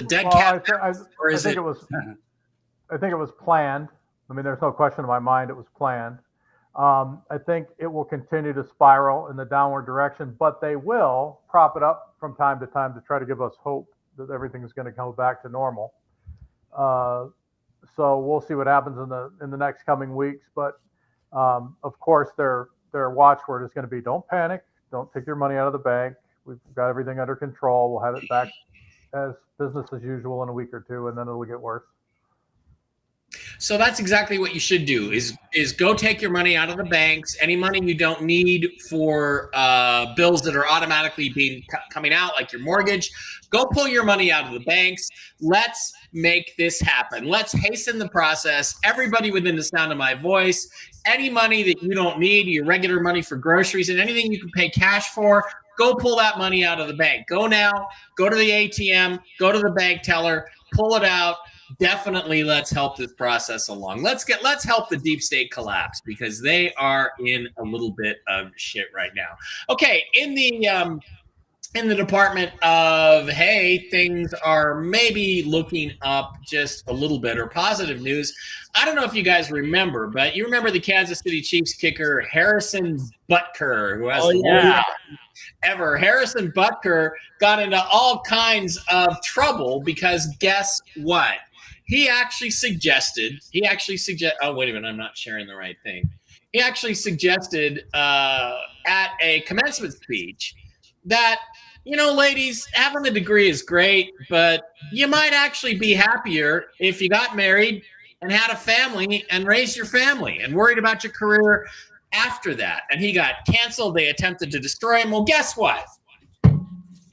dead cat? I think it was planned. I mean, there's no question in my mind it was planned. I think it will continue to spiral in the downward direction, but they will prop it up from time to time to try to give us hope that everything is going to come back to normal. So we'll see what happens in the next coming weeks. But of course, their watchword is going to be: don't panic, don't take your money out of the bank. We've got everything under control. We'll have it back as business as usual in a week or two, and then it'll get worse. So that's exactly what you should do is go take your money out of the banks. Any money you don't need for bills that are automatically coming out, like your mortgage, go pull your money out of the banks. Let's make this happen. Let's hasten the process. Everybody within the sound of my voice, any money that you don't need, your regular money for groceries and anything you can pay cash for, go pull that money out of the bank. Go now, go to the ATM, go to the bank teller, pull it out. Definitely, let's help this process along. Let's help the deep state collapse, because they are in a little bit of shit right now. Okay, in the department of, hey, things are maybe looking up just a little bit, or positive news. I don't know if you guys remember, but you remember the Kansas City Chiefs kicker Harrison Butker, who has ever. Harrison Butker got into all kinds of trouble because guess what? He actually suggested, oh, wait a minute, I'm not sharing the right thing. He actually suggested at a commencement speech that, ladies, having a degree is great, but you might actually be happier if you got married and had a family and raised your family and worried about your career after that. And he got canceled. They attempted to destroy him. Well, guess what?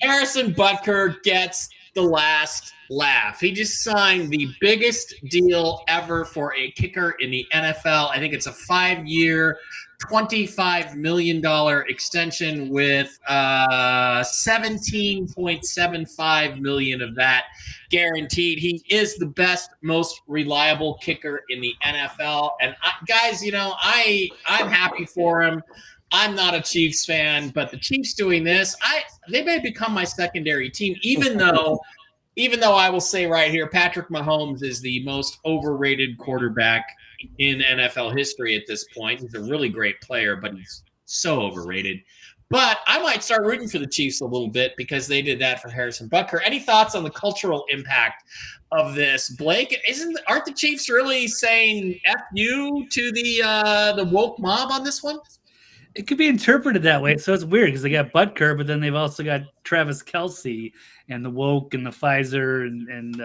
Harrison Butker gets the last laugh. He just signed the biggest deal ever for a kicker in the NFL. I think it's a 5-year, $25 million extension with $17.75 million of that guaranteed. He is the best, most reliable kicker in the NFL. And guys, I'm happy for him. I'm not a Chiefs fan, but the Chiefs doing this, they may become my secondary team, even though I will say right here, Patrick Mahomes is the most overrated quarterback in NFL history at this point. He's a really great player, but he's so overrated. But I might start rooting for the Chiefs a little bit because they did that for Harrison Butker. Any thoughts on the cultural impact of this, Blake? Aren't the Chiefs really saying F you to the woke mob on this one? It could be interpreted that way. So it's weird because they got Butker, but then they've also got Travis Kelce and the woke and the Pfizer and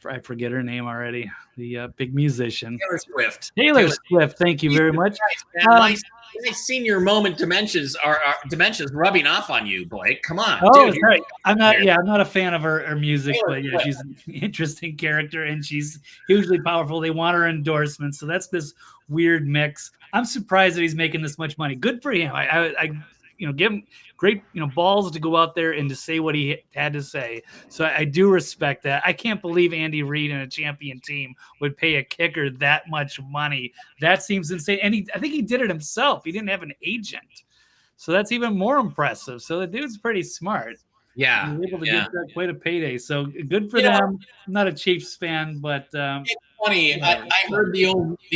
I forget her name already. The big musician. Taylor Swift. Taylor Swift. Thank you very much. My senior moment dementias are rubbing off on you, Blake. Come on. Oh, dude, sorry. I'm not a fan of her music, but yeah, she's an interesting character and she's hugely powerful. They want her endorsement. So that's this weird mix. I'm surprised that he's making this much money. Good for him. I give him great, balls to go out there and to say what he had to say. So I do respect that. I can't believe Andy Reid and a champion team would pay a kicker that much money. That seems insane. And I think he did it himself. He didn't have an agent. So that's even more impressive. So the dude's pretty smart. Yeah. He was able to get that quite a payday. So good for them. I'm not a Chiefs fan, but it's funny. I heard the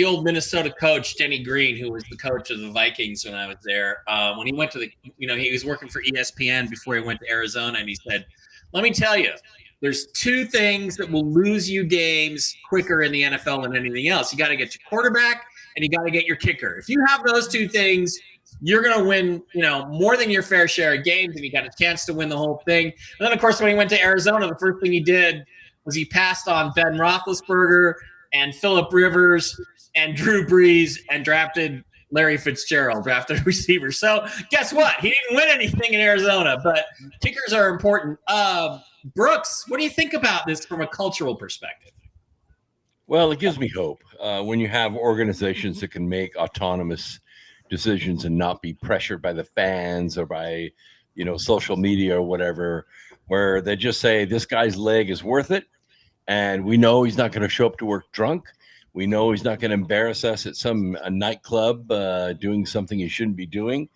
old Minnesota coach, Denny Green, who was the coach of the Vikings when I was there. When he went to he was working for ESPN before he went to Arizona, and he said, let me tell you, there's two things that will lose you games quicker in the NFL than anything else. You got to get your quarterback and you got to get your kicker. If you have those two things, you're going to win, more than your fair share of games, and you got a chance to win the whole thing. And then, of course, when he went to Arizona, the first thing he did was he passed on Ben Roethlisberger and Phillip Rivers and Drew Brees and drafted Larry Fitzgerald, drafted a receiver. So guess what? He didn't win anything in Arizona, but kickers are important. Brooks, what do you think about this from a cultural perspective? Well, it gives me hope when you have organizations that can make autonomous decisions and not be pressured by the fans or by social media or whatever, where they just say this guy's leg is worth it, and we know he's not going to show up to work drunk, we know he's not going to embarrass us at a nightclub doing something he shouldn't be doing.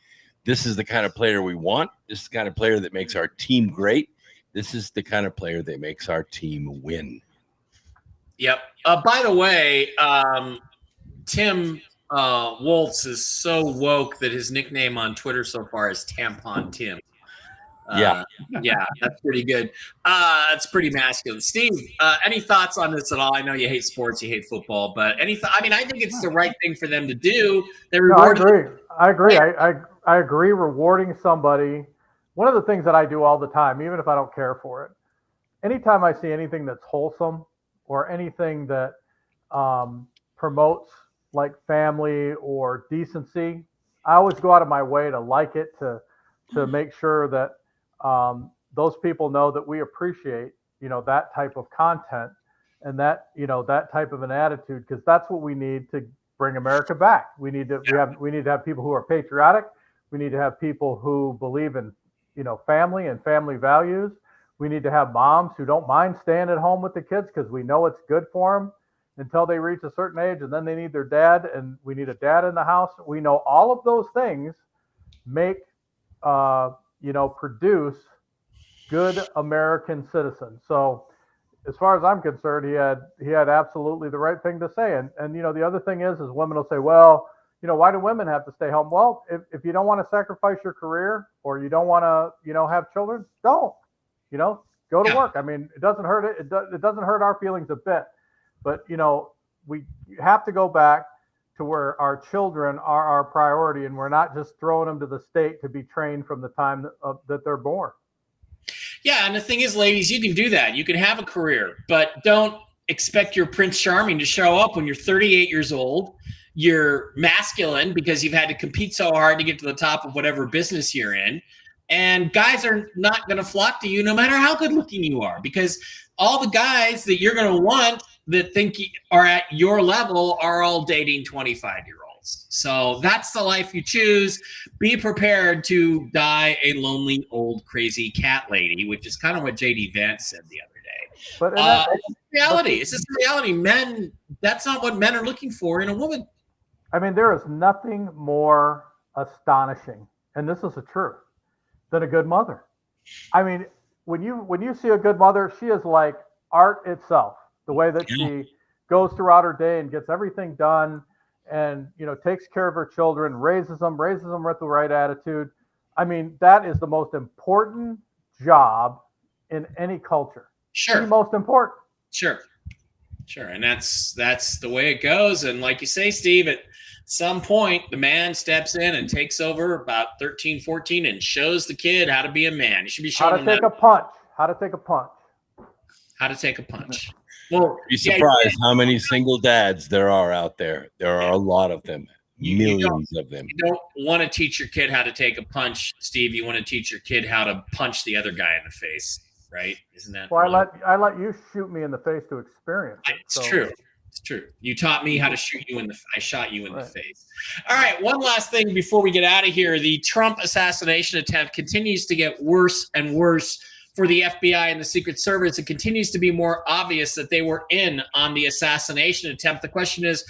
This is the kind of player we want. This is the kind of player that makes our team great. This is the kind of player that makes our team win. Yep. By the way, Tim Woltz is so woke that his nickname on Twitter so far is Tampon Tim. Yeah, that's pretty good. It's pretty masculine. Steve, any thoughts on this at all? I know you hate sports, you hate football, but I think it's the right thing for them to do. I agree. I agree. Rewarding somebody. One of the things that I do all the time, even if I don't care for it, anytime I see anything that's wholesome or anything that promotes like family or decency, I always go out of my way to like it, to make sure that those people know that we appreciate, that type of content and that, that type of an attitude, because that's what we need to bring America back. We need to have people who are patriotic. We need to have people who believe in, family and family values. We need to have moms who don't mind staying at home with the kids because we know it's good for them until they reach a certain age, and then they need their dad, and we need a dad in the house. We know all of those things make, produce good American citizens. So as far as I'm concerned, he had absolutely the right thing to say. And the other thing is women will say, well, why do women have to stay home? Well, if you don't want to sacrifice your career or you don't want to, have children, don't, go to work. I mean, it doesn't hurt it. It doesn't hurt our feelings a bit. But, we have to go back to where our children are our priority, and we're not just throwing them to the state to be trained from the time that they're born. Yeah, and the thing is, ladies, you can do that. You can have a career, but don't expect your Prince Charming to show up when you're 38 years old. You're masculine because you've had to compete so hard to get to the top of whatever business you're in. And guys are not going to flock to you no matter how good looking you are, because all the guys that you're going to want that think are at your level are all dating 25-year-olds. So that's the life you choose. Be prepared to die a lonely, old, crazy cat lady, which is kind of what J.D. Vance said the other day. But it's reality. It's just reality. Men, that's not what men are looking for in a woman. I mean, there is nothing more astonishing, and this is the truth, than a good mother. I mean, when you see a good mother, she is like art itself. The way that she goes throughout her day and gets everything done, and takes care of her children, raises them with the right attitude. I mean, that is the most important job in any culture. Sure. The most important. Sure. And that's the way it goes. And like you say, Steve, at some point, the man steps in and takes over about 13, 14 and shows the kid how to be a man. You should be showing how to take a punch. How to take a punch. Well, be surprised how many single dads there are out there. There are a lot of them, millions of them. You don't want to teach your kid how to take a punch, Steve. You want to teach your kid how to punch the other guy in the face, right? Isn't that? Well, I let you shoot me in the face to experience it. It's true. It's true. You taught me how to shoot you in the. I shot you in the face. All right. One last thing before we get out of here: the Trump assassination attempt continues to get worse and worse for the FBI and the Secret Service. It continues to be more obvious that they were in on the assassination attempt. The question is,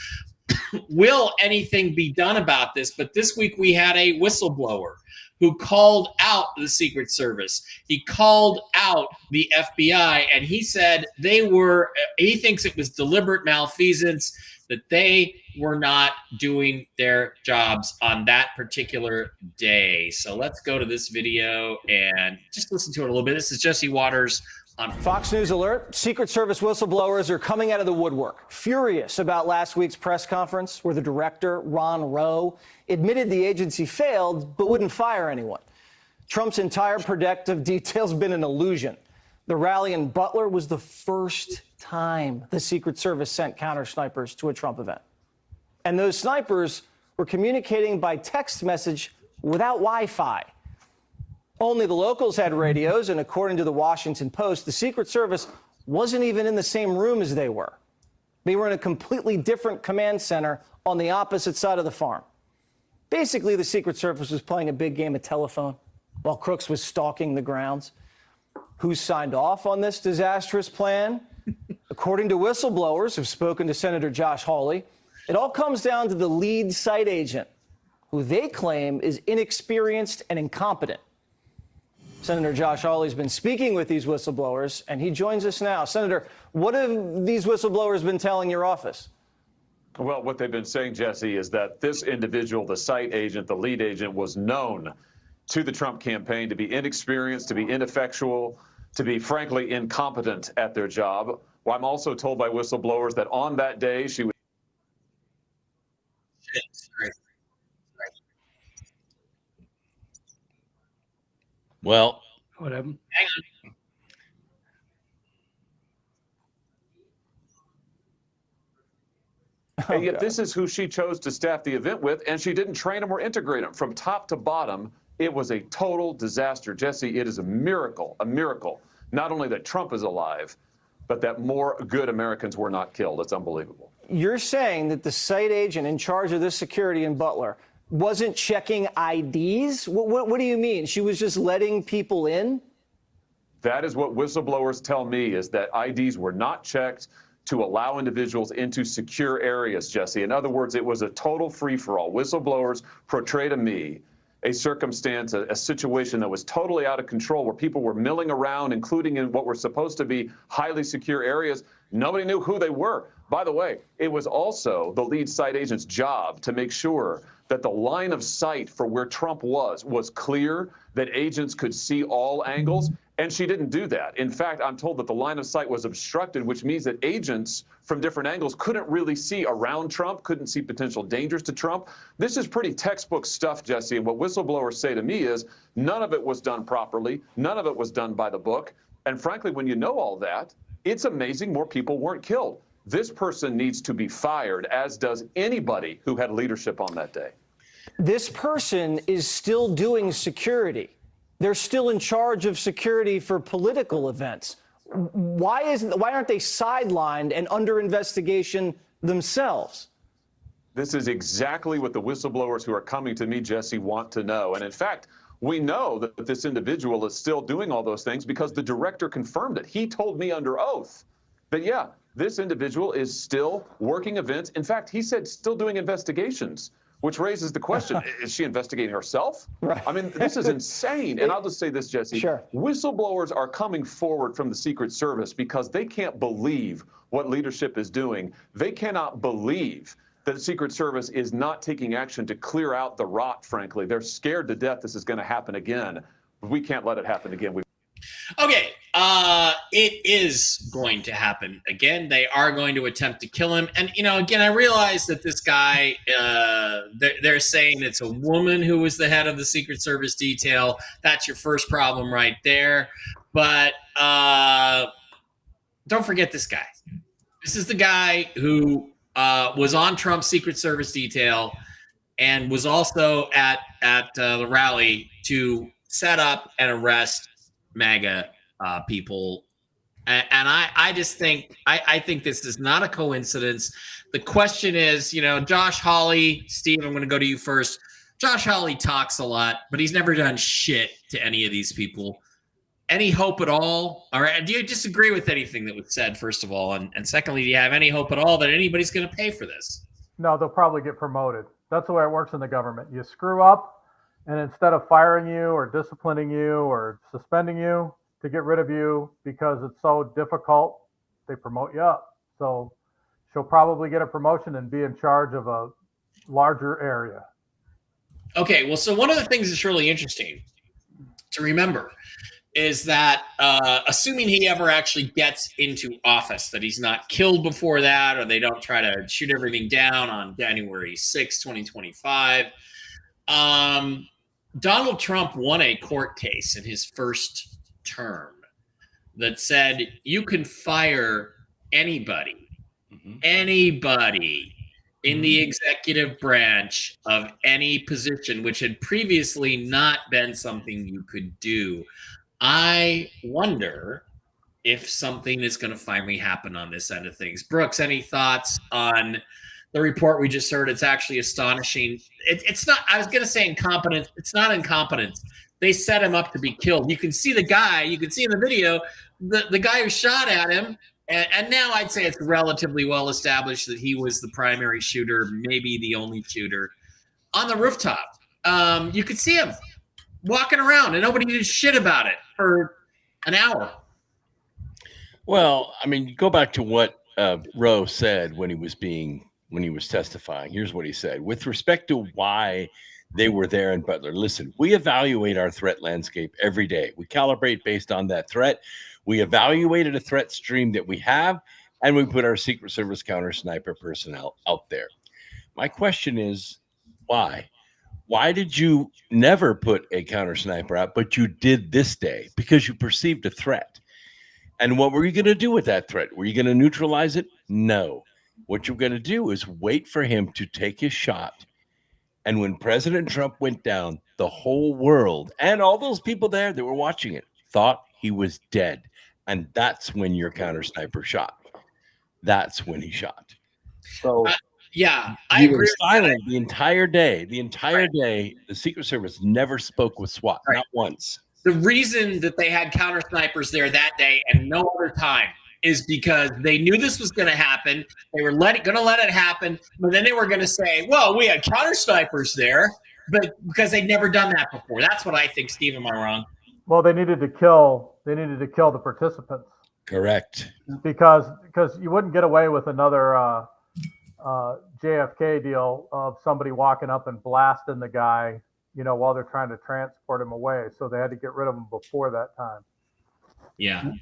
will anything be done about this? But this week we had a whistleblower who called out the Secret Service. He called out the FBI, and he said he thinks it was deliberate malfeasance, that they were not doing their jobs on that particular day. So let's go to this video and just listen to it a little bit. This is Jesse Waters on Fox News Alert. Secret Service whistleblowers are coming out of the woodwork, furious about last week's press conference where the director, Ron Rowe, admitted the agency failed but wouldn't fire anyone. Trump's entire protective detail's been an illusion. The rally in Butler was the first time the Secret Service sent counter snipers to a Trump event. And those snipers were communicating by text message without Wi-Fi. Only the locals had radios, and according to the Washington Post, the Secret Service wasn't even in the same room as they were. They were in a completely different command center on the opposite side of the farm. Basically, the Secret Service was playing a big game of telephone while Crooks was stalking the grounds. Who signed off on this disastrous plan? According to whistleblowers who've spoken to Senator Josh Hawley, it all comes down to the lead site agent, who they claim is inexperienced and incompetent. Senator Josh Hawley's been speaking with these whistleblowers, and he joins us now. Senator, what have these whistleblowers been telling your office? Well, what they've been saying, Jesse, is that this individual, the site agent, the lead agent, was known to the Trump campaign to be inexperienced, to be ineffectual, to be, frankly, incompetent at their job. Well, I'm also told by whistleblowers that on that day, she was... Well, What happened? Hang on. And yet this is who she chose to staff the event with, and she didn't train them or integrate them. From top to bottom, it was a total disaster. Jesse, it is a miracle, not only that Trump is alive, but that more good Americans were not killed. It's unbelievable. You're saying that the site agent in charge of this security in Butler wasn't checking IDs? What do you mean? She was just letting people in? That is what whistleblowers tell me, is that IDs were not checked to allow individuals into secure areas, Jesse. In other words, it was a total free-for-all. Whistleblowers portray to me a circumstance, a situation that was totally out of control, where people were milling around, including in what were supposed to be highly secure areas. Nobody knew who they were. By the way, it was also the lead site agent's job to make sure that the line of sight for where Trump was clear, that agents could see all angles, and she didn't do that. In fact, I'm told that the line of sight was obstructed, which means that agents from different angles couldn't really see around Trump, couldn't see potential dangers to Trump. This is pretty textbook stuff, Jesse, and what whistleblowers say to me is none of it was done properly, none of it was done by the book, and frankly, when you know all that, it's amazing more people weren't killed. This person needs to be fired, as does anybody who had leadership on that day. This person is still doing security. They're still in charge of security for political events. Why aren't they sidelined and under investigation themselves? This is exactly what the whistleblowers who are coming to me, Jesse, want to know. And in fact, we know that this individual is still doing all those things because the director confirmed it. He told me under oath that, yeah, this individual is still working events. In fact, he said still doing investigations, which raises the question, is she investigating herself? Right. I mean, this is insane. And I'll just say this, Jesse. Sure. Whistleblowers are coming forward from the Secret Service because they can't believe what leadership is doing. They cannot believe that the Secret Service is not taking action to clear out the rot, frankly. They're scared to death this is going to happen again. We can't let it happen again. Okay, it is going to happen again. They are going to attempt to kill him. And, you know, again, I realize that this guy, they're saying it's a woman who was the head of the Secret Service detail. That's your first problem right there. But don't forget this guy. This is the guy who was on Trump's Secret Service detail and was also at the rally to set up and arrest MAGA people And I just think I think this is not a coincidence. The question is, Josh Hawley, Steve, I'm going to go to you first. Josh Hawley talks a lot, but he's never done shit to any of these people. Any hope at all? All right. Do you disagree with anything that was said, first of all? And secondly, do you have any hope at all that anybody's going to pay for this? No, they'll probably get promoted. That's the way it works in the government. You screw up, and instead of firing you or disciplining you or suspending you to get rid of you because it's so difficult, they promote you up. So she'll probably get a promotion and be in charge of a larger area. Okay, well, so one of the things that's really interesting to remember is that assuming he ever actually gets into office, that he's not killed before that, or they don't try to shoot everything down on January 6, 2025, Donald Trump won a court case in his first term that said you can fire anybody in the executive branch of any position, which had previously not been something you could do. I wonder if something is going to finally happen on this end of things. Brooks, any thoughts on the report we just heard? It's actually astonishing. It's not, I was going to say incompetence. It's not incompetence. They set him up to be killed. You can see the guy, you can see in the video, the guy who shot at him. And now I'd say it's relatively well established that he was the primary shooter, maybe the only shooter on the rooftop. You could see him walking around and nobody did shit about it for an hour. Well, I mean, go back to what Rowe said when he was testifying. Here's what he said. With respect to why they were there in Butler, listen, we evaluate our threat landscape every day. We calibrate based on that threat. We evaluated a threat stream that we have, and we put our Secret Service counter sniper personnel out there. My question is, why? Why did you never put a counter sniper out, but you did this day? Because you perceived a threat. And what were you going to do with that threat? Were you going to neutralize it? No. What you're going to do is wait for him to take his shot. And when President Trump went down, the whole world and all those people there that were watching it thought he was dead. And that's when your counter sniper shot. That's when he shot. So yeah, I agree. Silent the entire day. The entire day, the Secret Service never spoke with SWAT, not once. The reason that they had counter snipers there that day and no other time is because they knew this was going to happen. They were going to let it happen, but then they were going to say, "Well, we had counter snipers there," but because they'd never done that before. That's what I think. Steve, am I wrong? Well, they needed to kill the participants. Correct. Because you wouldn't get away with another JFK deal of somebody walking up and blasting the guy, while they're trying to transport him away. So they had to get rid of him before that time. Yeah,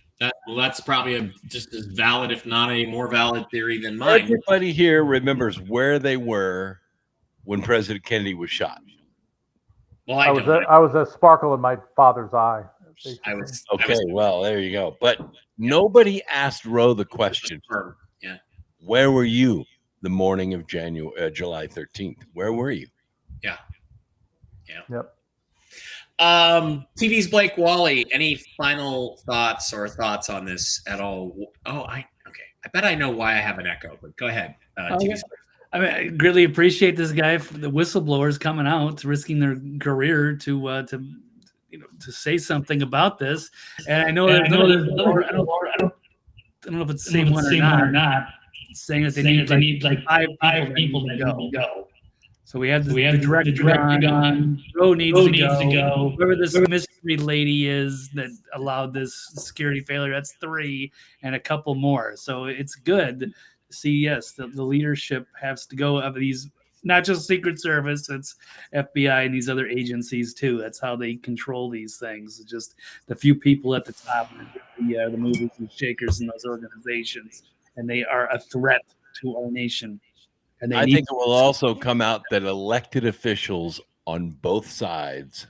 that's probably just as valid, if not a more valid theory than mine. Everybody here remembers where they were when President Kennedy was shot. Well, I was a sparkle in my father's eye. Well, there you go. But nobody asked Roe the question. Yeah. Where were you the morning of July 13th? Where were you? Yeah. Yep. TV's Blake Wally. Any final thoughts on this at all? I bet I know why I have an echo, but go ahead. TV's Blake. I mean, I greatly appreciate this guy, the whistleblowers coming out, risking their career to say something about this. And I know I don't know if it's the same one or not. Saying that they need like five people to go. So we have the director gone. Roe needs to go. Whoever this mystery lady is that allowed this security failure, that's 3 and a couple more. So it's good to see, yes, the leadership has to go of these, not just Secret Service, it's FBI and these other agencies too. That's how they control these things. It's just the few people at the top, the movers and shakers in those organizations, and they are a threat to our nation. And I think it will also come out that elected officials on both sides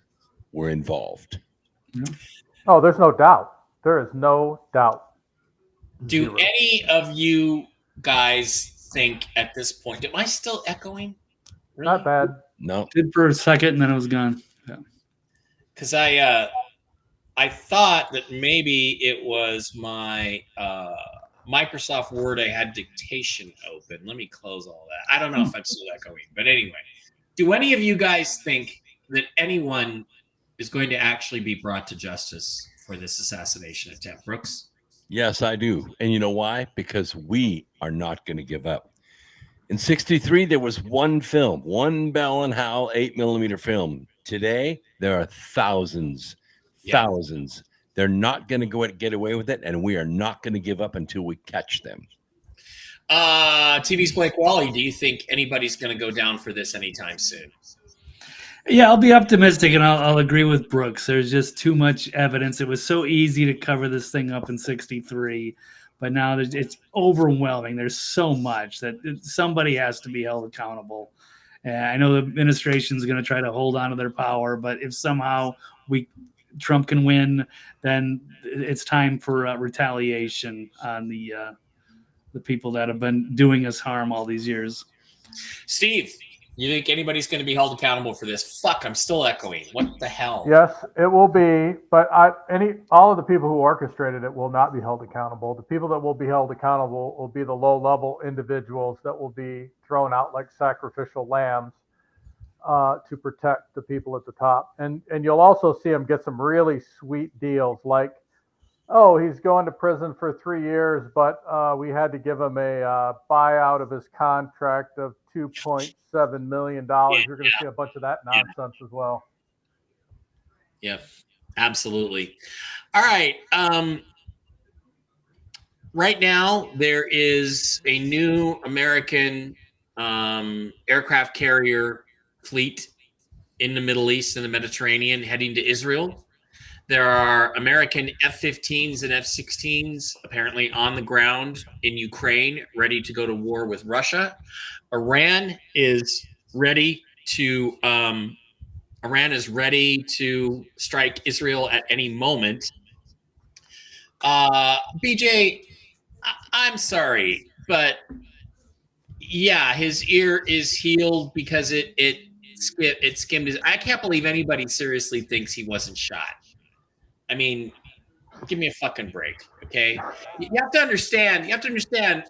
were involved. Oh, there's no doubt. There is no doubt. Do any of you guys think at this point, am I still echoing? Really? Not bad. No. Did for a second and then it was gone. Yeah. Because I I thought that maybe it was my Microsoft Word. I had dictation open. Let me close all that. I don't know if I'm still echoing, but anyway, do any of you guys think that anyone is going to actually be brought to justice for this assassination attempt, Brooks? Yes, I do. And you know why? Because we are not going to give up. In 63, there was one film, one Bell and Howell 8mm film. Today, there are thousands. They're not going to get away with it, and we are not going to give up until we catch them. TV's Blake Wally, do you think anybody's going to go down for this anytime soon? Yeah, I'll be optimistic, and I'll agree with Brooks. There's just too much evidence. It was so easy to cover this thing up in 63, but now it's overwhelming. There's so much that somebody has to be held accountable. I know the administration is going to try to hold on to their power, but if somehow Trump can win, then it's time for retaliation on the people that have been doing us harm all these years. Steve, you think anybody's going to be held accountable for this? Fuck, I'm still echoing. What the hell? Yes, it will be, but all of the people who orchestrated it will not be held accountable. The people that will be held accountable will be the low-level individuals that will be thrown out like sacrificial lambs to protect the people at the top. And you'll also see him get some really sweet deals like, oh, he's going to prison for 3 years, but we had to give him a buyout of his contract of $2.7 million. You're going to see a bunch of that nonsense as well. Yeah, absolutely. All right. Right now, there is a new American aircraft carrier fleet in the Middle East and the Mediterranean heading to Israel. There are American F-15s and F-16s apparently on the ground in Ukraine, ready to go to war with Russia. Iran is ready to strike Israel at any moment. BJ, I'm sorry, but yeah, his ear is healed because it skimmed his. I can't believe anybody seriously thinks he wasn't shot. I mean, give me a fucking break, okay? You have to understand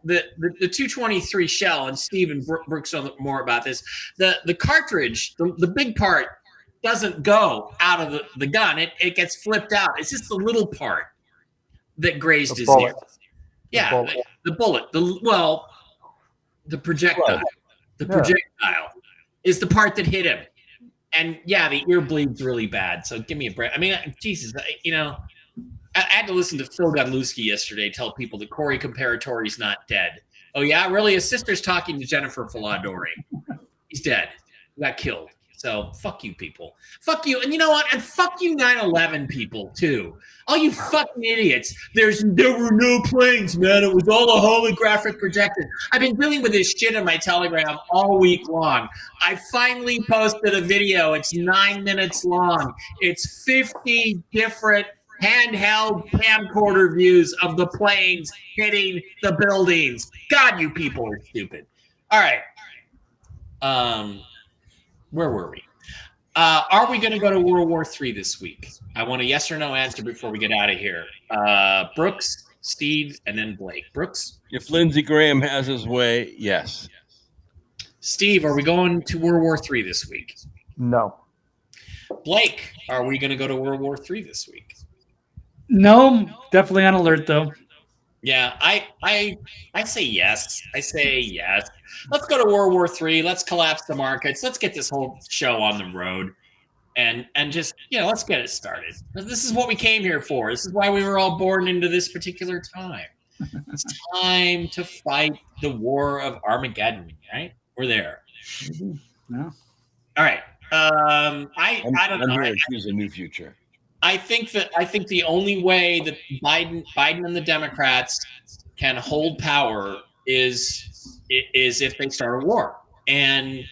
the 223 shell, and Steve and Brooks know more about this. The cartridge, the big part, doesn't go out of the gun. It gets flipped out. It's just the little part that grazed his ear. Yeah, the bullet. The projectile. The projectile is the part that hit him. And yeah, the ear bleeds really bad. So give me a break. I mean, Jesus, I had to listen to Phil Godlewski yesterday tell people that Corey Comparatori's not dead. Oh yeah, really? His sister's talking to Jennifer Faladori. He's dead. He got killed. So fuck you people. Fuck you. And you know what? And fuck you 9/11 people too. All you fucking idiots. There were no planes, man. It was all a holographic projection. I've been dealing with this shit on my Telegram all week long. I finally posted a video. It's 9 minutes long. It's 50 different handheld camcorder views of the planes hitting the buildings. God, you people are stupid. All right. Where were we? Are we going to go to World War III this week? I want a yes or no answer before we get out of here. Brooks, Steve, and then Blake. Brooks? If Lindsey Graham has his way, yes. Steve, are we going to World War III this week? No. Blake, are we going to go to World War III this week? No, definitely on alert though. Yeah, I say yes. I say yes. Let's go to World War III. Let's collapse the markets. Let's get this whole show on the road, and just let's get it started. This is what we came here for. This is why we were all born into this particular time. It's time to fight the war of Armageddon. Right? We're there. No. All right. I don't know. I'm here to choose a new future. I think the only way that Biden and the Democrats can hold power is if they start a war. And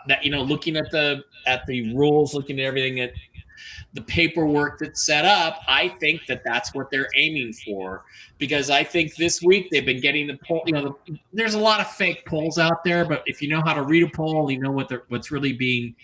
that looking at the rules, looking at everything, at the paperwork that's set up, I think that's what they're aiming for. Because I think this week they've been getting the poll. There's a lot of fake polls out there, but if you know how to read a poll, you know what's really being.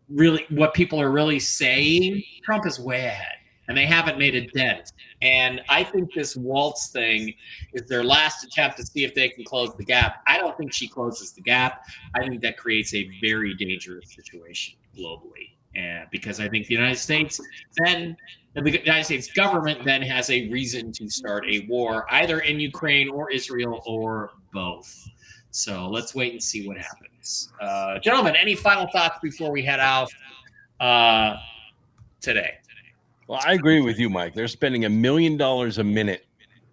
Really, what people are really saying, Trump is way ahead. and they haven't made a dent. And I think this Waltz thing is their last attempt to see if they can close the gap. I don't think she closes the gap. I think that creates a very dangerous situation globally. And because I think the United States government then has a reason to start a war, either in Ukraine or Israel or both. So let's wait and see what happens. Gentlemen, any final thoughts before we head out today? Well, I agree with you, Mike. They're spending $1 million a minute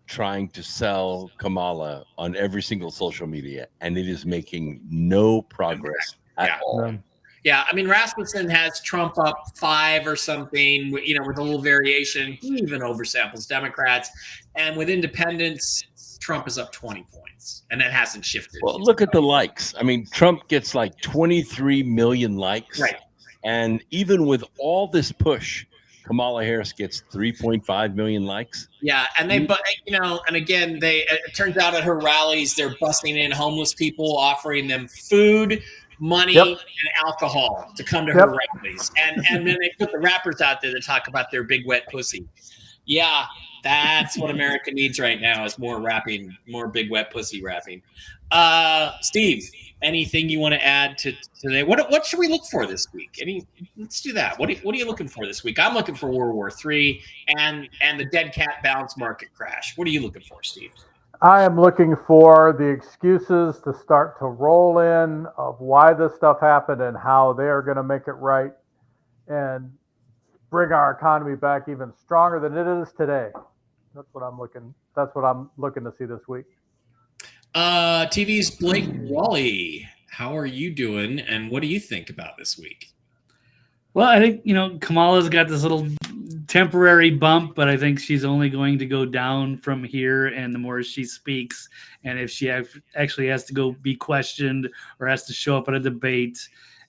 trying to sell Kamala on every single social media, and it is making no progress at all. Yeah, I mean, Rasmussen has Trump up 5 or something, with a little variation. He even oversamples Democrats. And with independents, Trump is up 20 points, and that hasn't shifted. Well, look at the likes. I mean, Trump gets like 23 million likes. Right. And even with all this push, Kamala Harris gets 3.5 million likes. Yeah, and and again, it turns out at her rallies, they're busting in homeless people, offering them food, money, and alcohol to come to her rallies. And then they put the rappers out there to talk about their big wet pussy. Yeah, that's what America needs right now is more rapping, more big wet pussy rapping. Steve, anything you want to add to today? What should we look for this week? Let's do that. What are you looking for this week? I'm looking for World War III and the dead cat bounce market crash. What are you looking for, Steve? I am looking for the excuses to start to roll in of why this stuff happened and how they are going to make it right and bring our economy back even stronger than it is today. That's what I'm looking to see this week. TV's Blake Wally, how are you doing, and what do you think about this week? Well, I think, Kamala's got this little temporary bump, but I think she's only going to go down from here, and the more she speaks, and if she actually has to go be questioned or has to show up at a debate.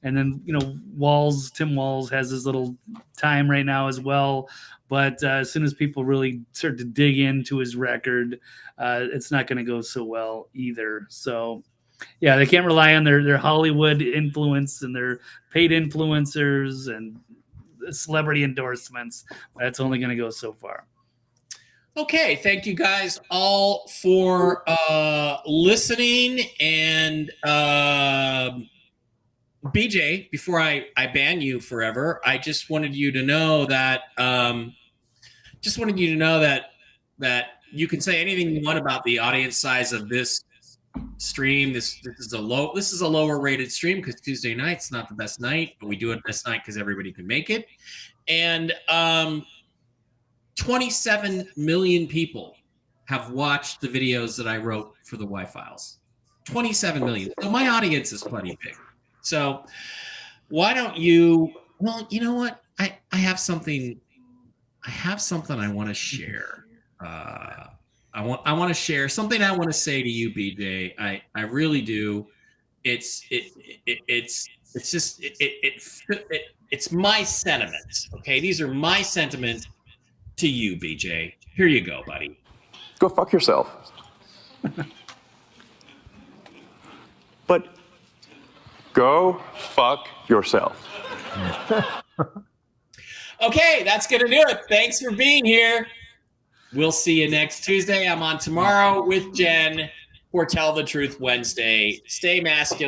And then, Tim Walz has his little time right now as well. But as soon as people really start to dig into his record, it's not going to go so well either. So, yeah, they can't rely on their Hollywood influence and their paid influencers and celebrity endorsements. That's only going to go so far. Okay, thank you guys all for listening. And BJ, before I ban you forever, I just wanted you to know that that you can say anything you want about the audience size of this stream. This is a lower rated stream because Tuesday night's not the best night, but we do it this night because everybody can make it. And 27 million people have watched the videos that I wrote for the Y-Files. 27 million. So my audience is plenty big. So why don't you? Well, you know what? I have something I want to share. I want to share something I want to say to you, BJ. I really do. It's my sentiments. Okay, these are my sentiments to you, BJ. Here you go, buddy. Go fuck yourself. But go fuck yourself. Okay, that's going to do it. Thanks for being here. We'll see you next Tuesday. I'm on tomorrow with Jen for Tell the Truth Wednesday. Stay masculine.